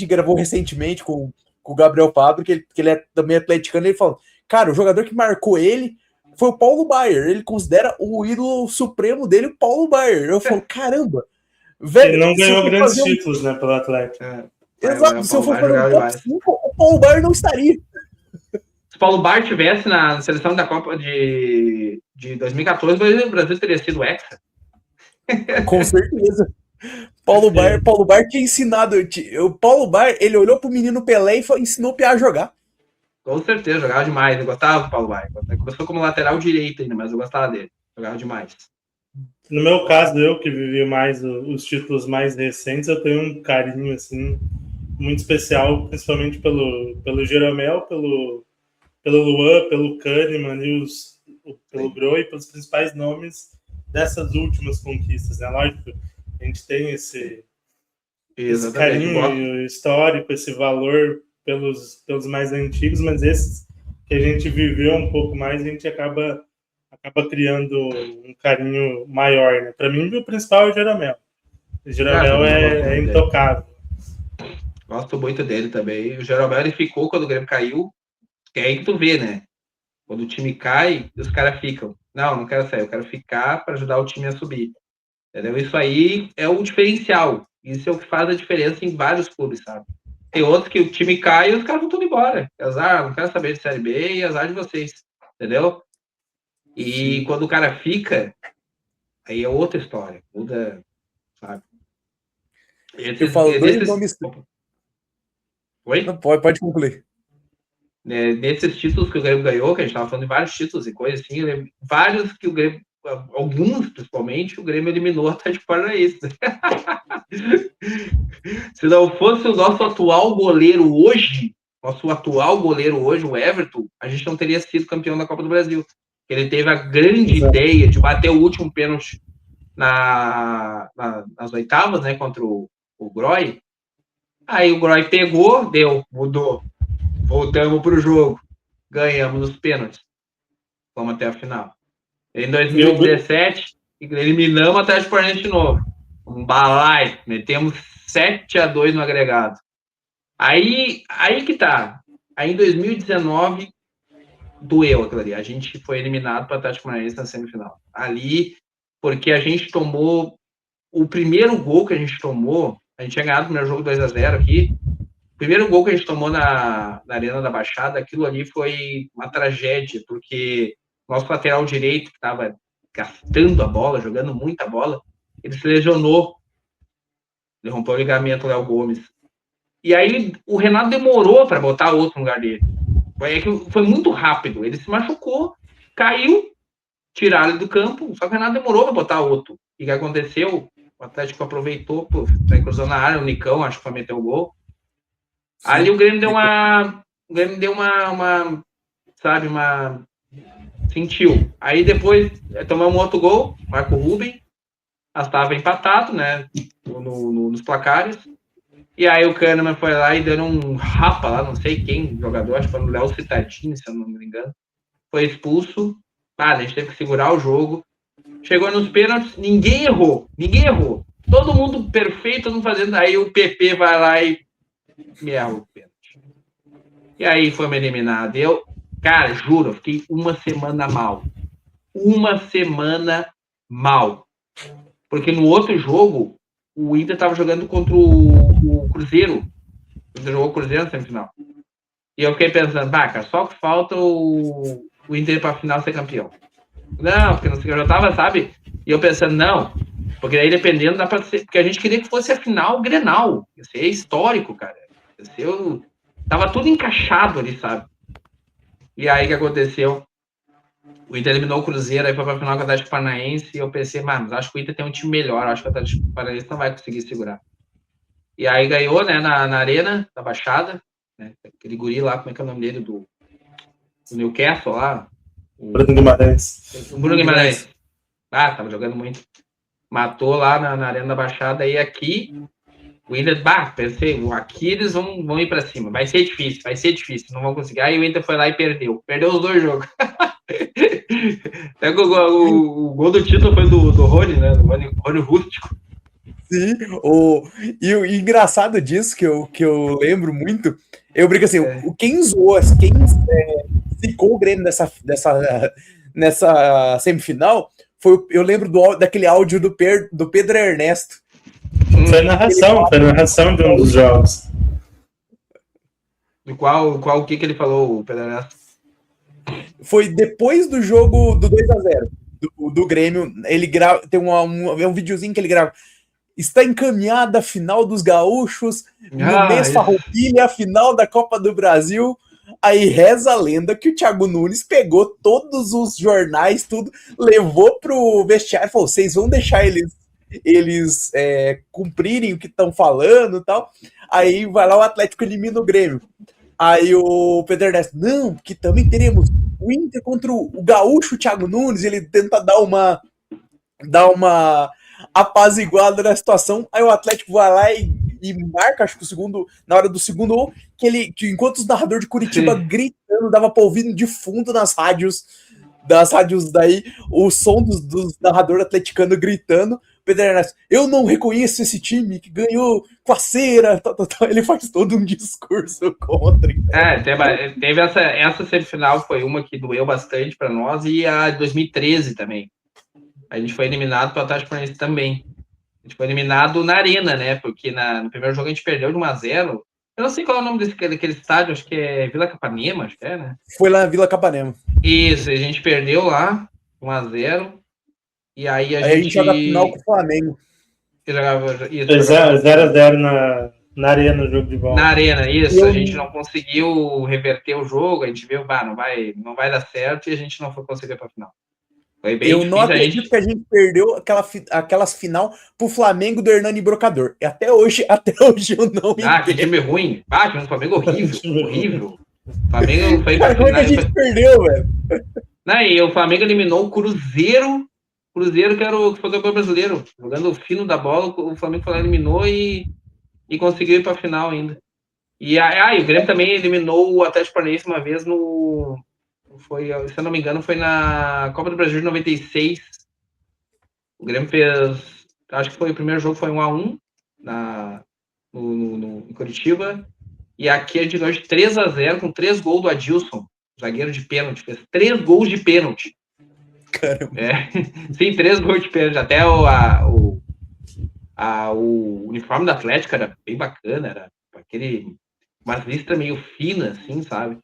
gravou recentemente com o Gabriel Fabro, que ele é também atleticano, e ele falou, cara, o jogador que marcou ele foi o Paulo Baier. Ele considera o ídolo supremo dele o Paulo Baier. Eu falo, caramba, velho. Ele não se eu ganhou for grandes fazer títulos, né, pelo Atlético. Exato, se eu for fazer um top 5, o Paulo Baier não estaria. Se o Paulo Baier tivesse na seleção da Copa de 2014, o Brasil teria sido hexa. Com certeza. Paulo Baier tinha ensinado. O Paulo Baier, ele olhou pro menino Pelé e ensinou o Piá a jogar. Com certeza, jogava demais. Eu gostava do Paulo Baier. Começou como lateral direito ainda, mas eu gostava dele. Jogava demais. No meu caso, eu que vivi mais os títulos mais recentes, eu tenho um carinho assim muito especial, principalmente pelo Jeromel, pelo Luan, pelo Kahneman e pelo Groi, pelos principais nomes dessas últimas conquistas, né? Lógico, a gente tem esse carinho histórico, esse valor pelos mais antigos, mas esses que a gente viveu um pouco mais, a gente acaba criando um carinho maior, né? Para mim, o principal é o Jeromel. O Jeromel é intocável. Gosto muito dele também. O Jeromel, ele ficou quando o Grêmio caiu, que é aí que tu vê, né? Quando o time cai, os caras ficam. Não quero sair, eu quero ficar para ajudar o time a subir. Entendeu? Isso aí é o diferencial. Isso é o que faz a diferença em vários clubes, sabe? Tem outros que o time cai e os caras vão tudo embora. Azar, não quero saber de Série B e azar de vocês. Entendeu? E quando o cara fica, aí é outra história. Muda, sabe? Eu falo dois nomes. Oi? Não, pode concluir. Nesses títulos que o Grêmio ganhou, que a gente estava falando de vários títulos e coisas assim, vários que o Grêmio, alguns principalmente, o Grêmio eliminou o Atlético Paranaense. Se não fosse o nosso atual goleiro hoje, o Everton, a gente não teria sido campeão da Copa do Brasil. Ele teve a grande ideia de bater o último pênalti nas oitavas, né, contra o Groi. Aí o Groi pegou, mudou. Voltamos para o jogo. Ganhamos os pênaltis. Fomos até a final. Em 2017, eliminamos o Atlético Paranaense de novo. Um balai. Metemos 7-2 no agregado. Aí que tá. Aí em 2019, doeu aquilo ali. A gente foi eliminado para o Atlético Paranaense na semifinal. Ali, porque a gente tomou... O primeiro gol que a gente tomou, a gente tinha ganhado o primeiro jogo 2-0 aqui. O primeiro gol que a gente tomou na Arena da Baixada, aquilo ali foi uma tragédia, porque nosso lateral direito, que estava gastando a bola, jogando muita bola, ele se lesionou. Ele rompeu o ligamento, Léo Gomes. E aí o Renato demorou para botar outro no lugar dele. Foi muito rápido. Ele se machucou, caiu, tiraram ele do campo, só que o Renato demorou para botar outro. E o que aconteceu? O Atlético aproveitou, tá cruzando na área, o Nicão, acho que foi meter o gol. Sim. Ali o Grêmio deu uma sabe, sentiu. Aí depois tomamos um outro gol, Marco Ruben, estava empatado, né, nos placares. E aí o Kahneman foi lá e deu um rapa lá, não sei quem, jogador, acho que foi o Léo Cittadini, se eu não me engano. Foi expulso. A gente teve que segurar o jogo. Chegou nos pênaltis, ninguém errou. Todo mundo perfeito, todo mundo fazendo. Aí o PP vai lá e me erra o pênalti. E aí foi me eliminado. Eu, cara, juro, fiquei uma semana mal. Porque no outro jogo, o Inter estava jogando contra o Cruzeiro. O Inter jogou o Cruzeiro na semifinal. E eu fiquei pensando, cara, só que falta o Inter ir pra final ser campeão. Não, porque não sei, eu já tava, sabe? E eu pensando, não, porque aí dependendo dá pra ser, porque a gente queria que fosse a final Grenal. Ia ser histórico, cara. Tava tudo encaixado ali, sabe? E aí o que aconteceu? O Inter eliminou o Cruzeiro, aí foi pra final com o Atlético Paranaense, e eu pensei, mas acho que o Inter tem um time melhor, acho que o Atlético Paranaense não vai conseguir segurar. E aí ganhou, né, na Arena da Baixada, né? Aquele guri lá, como é que é o nome dele? Do Newcastle lá. Bruno Guimarães. O Bruno Guimarães. Tava jogando muito. Matou lá na Arena da Baixada. E aqui, o Inter, pensei, aqui eles vão ir pra cima. Vai ser difícil, não vão conseguir. Aí o Inter foi lá e perdeu. Perdeu os dois jogos. Até o gol do título foi do Rony, né? Do Rony Rústico. Sim, e o engraçado disso, que eu lembro muito, eu brinco assim, quem zoou, quem zicou o Grêmio nessa semifinal, eu lembro daquele áudio do Pedro Ernesto. Foi narração de um dos jogos. O que ele falou, o Pedro Ernesto? Foi depois do jogo do 2-0 do Grêmio, ele tem um videozinho que ele grava. Está encaminhada a final dos gaúchos, no mês Farroupilha, a final da Copa do Brasil. Aí reza a lenda que o Thiago Nunes pegou todos os jornais, tudo, levou pro vestiário e falou: vocês vão deixar eles cumprirem o que estão falando e tal. Aí vai lá, o Atlético elimina o Grêmio. Aí o Pedro Ernesto, não, porque também teremos o Inter contra o gaúcho Thiago Nunes. Ele tenta dar uma apaziguada na situação. Aí o Atlético vai lá e marca, acho que na hora do segundo gol, que enquanto os narradores de Curitiba gritando, dava pra ouvir de fundo das rádios daí, o som dos narradores atleticanos gritando. Pedro Ernesto, eu não reconheço esse time que ganhou com a cera. Ele faz todo um discurso contra. Teve essa semifinal, foi uma que doeu bastante para nós, e a de 2013 também. A gente foi eliminado pelo Atlético Paranaense também. A gente foi eliminado na Arena, né? Porque no primeiro jogo a gente perdeu de 1-0. Eu não sei qual é o nome daquele estádio, acho que é Vila Capanema, acho que é, né? Foi lá na Vila Capanema. Isso, a gente perdeu lá, 1-0. E aí a gente joga final com o Flamengo. 0-0 na Arena, no jogo de volta. Na Arena, isso. A gente não conseguiu reverter o jogo, a gente viu, não vai dar certo, e a gente não foi conseguir para a final. Foi bem difícil, não acredito que a gente perdeu aquelas final pro Flamengo do Hernani Brocador. E até hoje eu não entendo. Que time ruim. O Flamengo horrível. O Flamengo foi como é que a gente perdeu, velho? E o Flamengo eliminou o Cruzeiro, que foi campeão brasileiro. Jogando o fino da bola, o Flamengo foi lá, eliminou e conseguiu ir pra final ainda. E o Grêmio também eliminou o Atlético Paranaense uma vez se eu não me engano, foi na Copa do Brasil de 96. O Grêmio fez, acho que foi o primeiro jogo, foi 1-1 em Curitiba. E aqui a gente ganhou de 3-0 com 3 gols do Adilson, zagueiro de pênalti. Fez 3 gols de pênalti. Caramba. Sim, 3 gols de pênalti. Até o uniforme do Atlético era bem bacana, era umas listras meio finas, assim, sabe?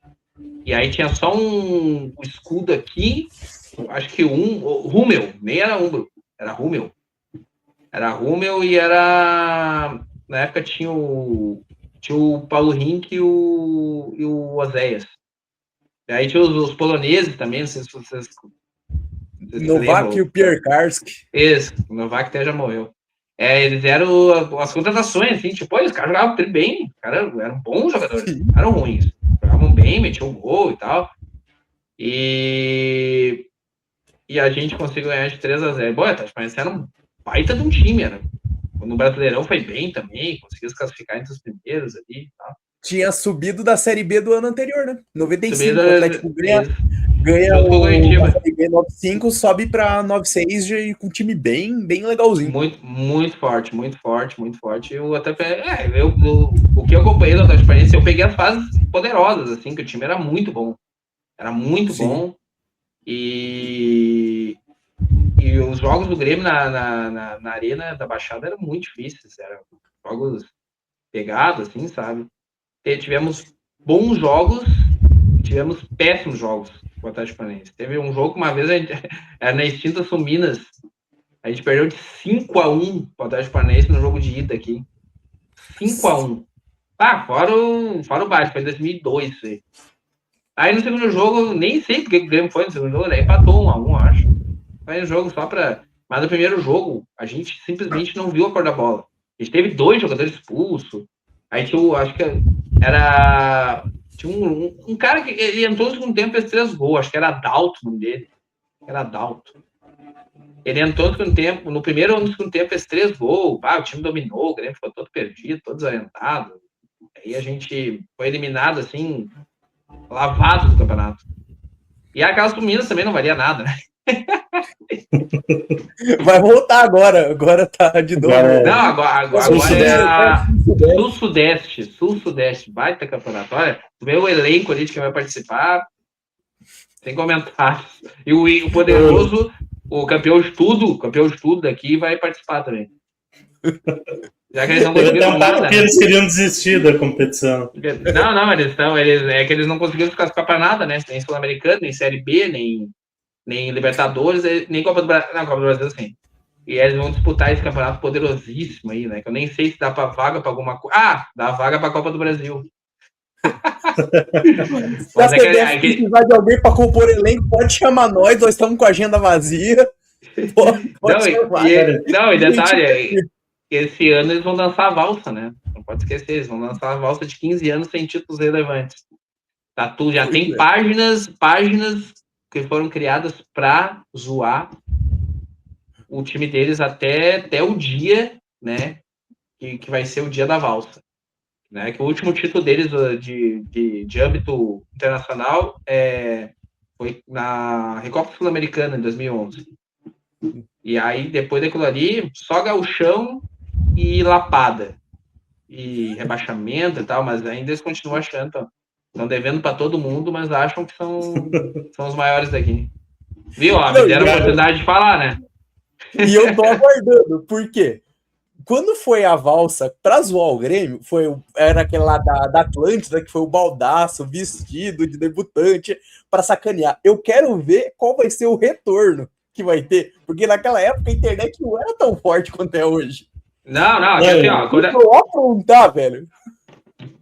E aí tinha só um escudo aqui, acho que o Rúmel, nem era Umbro, era Rúmel. Era Rúmel e era... Na época tinha o Paulo Rink e o Oséias. E aí tinha os poloneses também, não sei se vocês Novak e o Pierre Karski. Isso, o Novak até já morreu. Eles eram as contratações, assim, tipo, os caras jogavam bem, os caras eram bons jogadores, não eram ruins. Jogavam bem, metiam um gol e tal. E a gente conseguiu ganhar de 3-0. Bom, mas era um baita de um time, no Brasileirão foi bem também, conseguiu se classificar entre os primeiros ali e tal. Tinha subido da Série B do ano anterior, né? 95, o Atlético ganha o Série B 95, sobe pra 96 e com um time bem legalzinho. Muito forte. Eu até o que eu acompanhei do Atlético Paranaense, eu peguei as fases poderosas, assim, que o time era muito bom. Era muito bom. E os jogos do Grêmio na Arena da Baixada eram muito difíceis. Eram jogos pegados, assim, sabe? Tivemos bons jogos, tivemos péssimos jogos com o Atlético Paranaense. Teve um jogo que uma vez era na extinta São Minas, a gente perdeu de 5-1 com o Atlético Paranaense no jogo de ida aqui. 5-1. Fora o baixo, foi em 2002 isso aí. Aí no segundo jogo, nem sei porque o Grêmio foi no segundo jogo, empatou 1-1, acho. Foi um jogo só pra... Mas no primeiro jogo, a gente simplesmente não viu a cor da bola. A gente teve 2 jogadores expulsos. Aí acho que era... Tinha um cara que ele entrou no segundo tempo e fez 3 gols. Acho que era Dalton o nome dele. Era Dalton. Ele entrou no segundo tempo. No primeiro ou no segundo tempo fez 3 gols. O time dominou. O Grêmio ficou todo perdido, todo desorientado. Aí a gente foi eliminado, assim, lavado do campeonato. E aquelas do Minas também não valia nada, né? Vai voltar agora tá de novo. Agora- Não, agora é a Sul-Sudeste, baita campeonato. Olha, tu vê o elenco ali de quem vai participar, sem comentários. E o poderoso, o campeão de tudo daqui vai participar também. Já que eles não Teve até conseguiram um papo nada, que né? eles queriam desistir da competição. Não, é que eles não conseguiram se classificar para nada, né? Nem Sul-Americano, nem Série B, nem Libertadores, nem Copa do Brasil. Não, Copa do Brasil sim. E eles vão disputar esse campeonato poderosíssimo aí, né? Que eu nem sei se dá para vaga para alguma coisa. Ah, dá vaga para a Copa do Brasil. Se a CBF precisar de alguém para compor elenco, pode chamar nós estamos com a agenda vazia. Pode chamar. E detalhe, esse ano eles vão dançar a valsa, né? Não pode esquecer, eles vão dançar a valsa de 15 anos sem títulos relevantes. Tá tudo, já tem páginas que foram criadas para zoar o time deles até o dia, né? Que vai ser o dia da valsa. Né, que o último título deles de âmbito internacional foi na Recopa Sul-Americana, em 2011. E aí, depois daquilo ali, só gauchão e lapada. E rebaixamento e tal, mas ainda eles continuam achando. Estão devendo para todo mundo, mas acham que são os maiores daqui. Viu? Me deram a oportunidade de falar, né? E eu tô aguardando. Por quê? Quando foi a valsa pra zoar o Grêmio, era aquele lá da Atlântida, que foi o baldaço vestido de debutante para sacanear. Eu quero ver qual vai ser o retorno que vai ter, porque naquela época a internet não era tão forte quanto é hoje. Não, assim, ó. Quando aprontar, velho.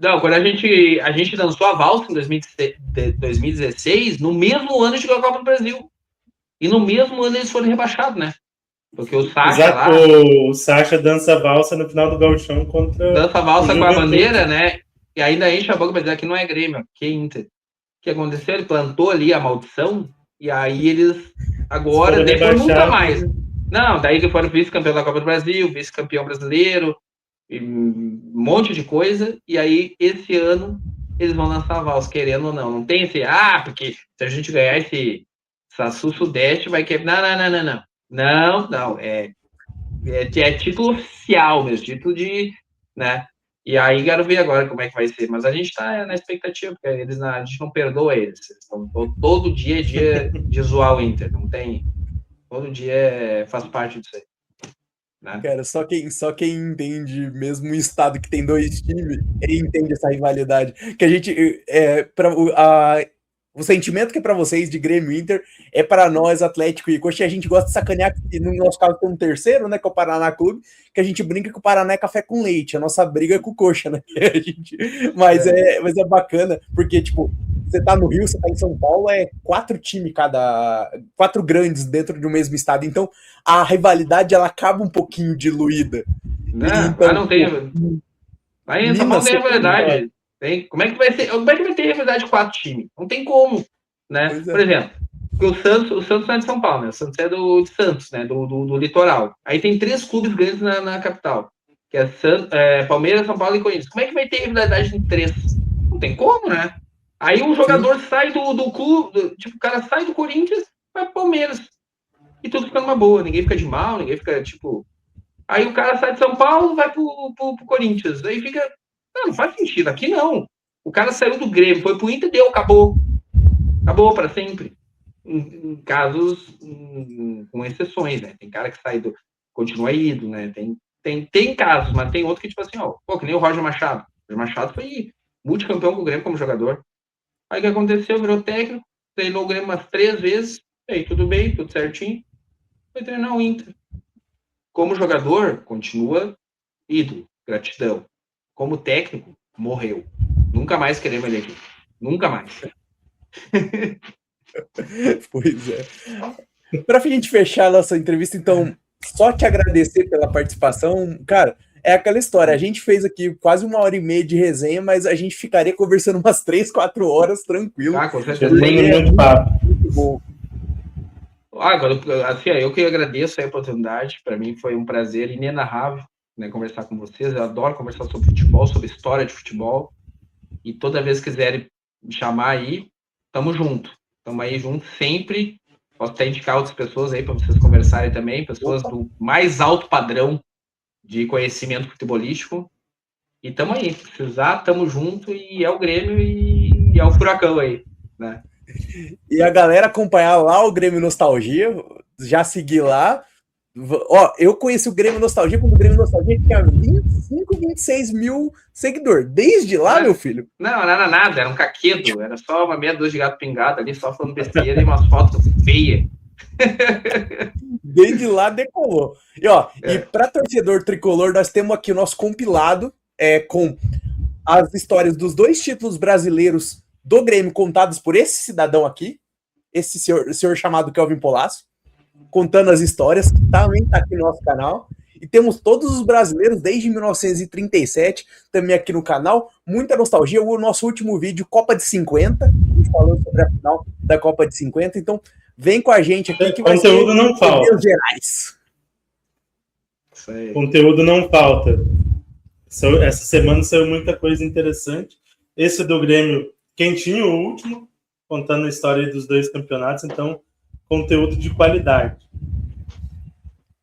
Não, quando a gente lançou a valsa em 2016, no mesmo ano chegou a Copa do Brasil. E no mesmo ano eles foram rebaixados, né? Porque o Sacha lá... O Sacha dança valsa no final do gauchão contra... Dança valsa com a bandeira, né? E ainda enche a boca pra dizer que não é Grêmio, que é Inter. O que aconteceu? Ele plantou ali a maldição e aí eles agora, depois nunca mais. Não, daí eles foram vice-campeão da Copa do Brasil, vice-campeão brasileiro, um monte de coisa. E aí, esse ano, eles vão lançar a valsa, querendo ou não. Não tem esse... porque se a gente ganhar essa Sul-Sudeste, vai quebrar... Não, é título oficial mesmo, título de, né, e aí quero ver agora como é que vai ser, mas a gente tá na expectativa, porque a gente não perdoa eles estão, todo dia é dia de zoar o Inter, não tem, todo dia faz parte disso aí, né? Cara, só quem entende mesmo um estado que tem dois times, entende essa rivalidade, que a gente, o sentimento que é pra vocês de Grêmio e Inter é para nós, Atlético e Coxa, a gente gosta de sacanear, que no nosso caso tem um terceiro, né, que é o Paraná Clube, que a gente brinca que o Paraná é café com leite, a nossa briga é com o Coxa, né, mas é bacana, porque, tipo, você tá no Rio, você tá em São Paulo, é 4 times quatro grandes dentro de um mesmo estado, então a rivalidade, ela acaba um pouquinho diluída. Então, não tem... Aí em São Paulo tem rivalidade. Como é que vai ter rivalidade de 4 times? Não tem como, né? Por exemplo, o Santos não é de São Paulo, né? O Santos é de Santos, né? Do litoral. Aí tem 3 clubes grandes na capital, que é Palmeiras, São Paulo e Corinthians. Como é que vai ter rivalidade em 3? Não tem como, né? Aí um jogador sai do clube, tipo, o cara sai do Corinthians, vai pro Palmeiras. E tudo fica numa boa, ninguém fica de mal, ninguém fica, tipo... Aí o cara sai de São Paulo, vai pro Corinthians. Aí fica... Não faz sentido. Aqui não. O cara saiu do Grêmio, foi pro Inter, deu, acabou. Acabou para sempre. Em casos com exceções, né? Tem cara que sai continua ido, né? Tem casos, mas tem outro que, tipo assim, que nem o Roger Machado. O Roger Machado foi multicampeão com o Grêmio como jogador. Aí o que aconteceu? Virou técnico, treinou o Grêmio umas 3 vezes. Aí tudo bem, tudo certinho. Foi treinar o Inter. Como jogador, continua ídolo, gratidão. Como técnico, morreu. Nunca mais queremos ele aqui. Nunca mais. Pois é. Pra gente fechar a nossa entrevista, então, só te agradecer pela participação. Cara, é aquela história. A gente fez aqui quase 1h30 de resenha, mas a gente ficaria conversando umas 3, 4 horas tranquilo. Com certeza. Muito bom. Assim, eu que agradeço a oportunidade. Para mim foi um prazer inenarrável, né, conversar com vocês. Eu adoro conversar sobre futebol, sobre história de futebol. E toda vez que quiserem me chamar aí, tamo junto. Estamos aí juntos sempre. Posso até indicar outras pessoas aí para vocês conversarem também, pessoas do mais alto padrão de conhecimento futebolístico. E estamos aí, se precisar, estamos junto, e é o Grêmio e é o Furacão aí, né? E a galera acompanhar lá o Grêmio Nostalgia, já seguir lá. Ó, eu conheci o Grêmio Nostalgia quando o Grêmio Nostalgia tinha 25, 26 mil seguidores. Desde lá, meu filho. Não, nada, era um caquedo, era só uma meia dúzia de gato pingado ali, só falando besteira e umas fotos feias. Desde lá decolou. E ó, e para torcedor tricolor, nós temos aqui o nosso compilado com as histórias dos 2 títulos brasileiros do Grêmio contados por esse cidadão aqui, esse senhor chamado Kelvin Polácio, contando as histórias, que também tá aqui no nosso canal. E temos todos os brasileiros desde 1937 também aqui no canal. Muita nostalgia. O nosso último vídeo, Copa de 50, a gente falou sobre a final da Copa de 50. Então, vem com a gente aqui que vai conteúdo ser não falta. Gerais. Conteúdo não falta. Essa semana saiu muita coisa interessante. Esse do Grêmio, quentinho, o último, contando a história dos 2 campeonatos. Então, conteúdo de qualidade.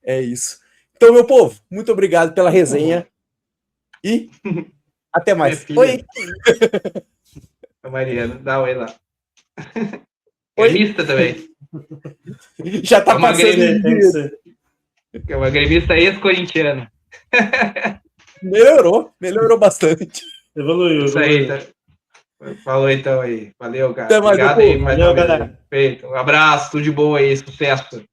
É isso. Então, meu povo, muito obrigado pela resenha. E até mais. Oi. Mariana, dá oi lá. Gremista também. Já tá passando. É uma gremista ex-corintiana. Melhorou bastante. Evoluiu. Isso aí, tá. Falou então aí. Valeu, cara. Até mais, obrigado aí. Valeu, galera. Feito. Um abraço, tudo de bom aí, sucesso.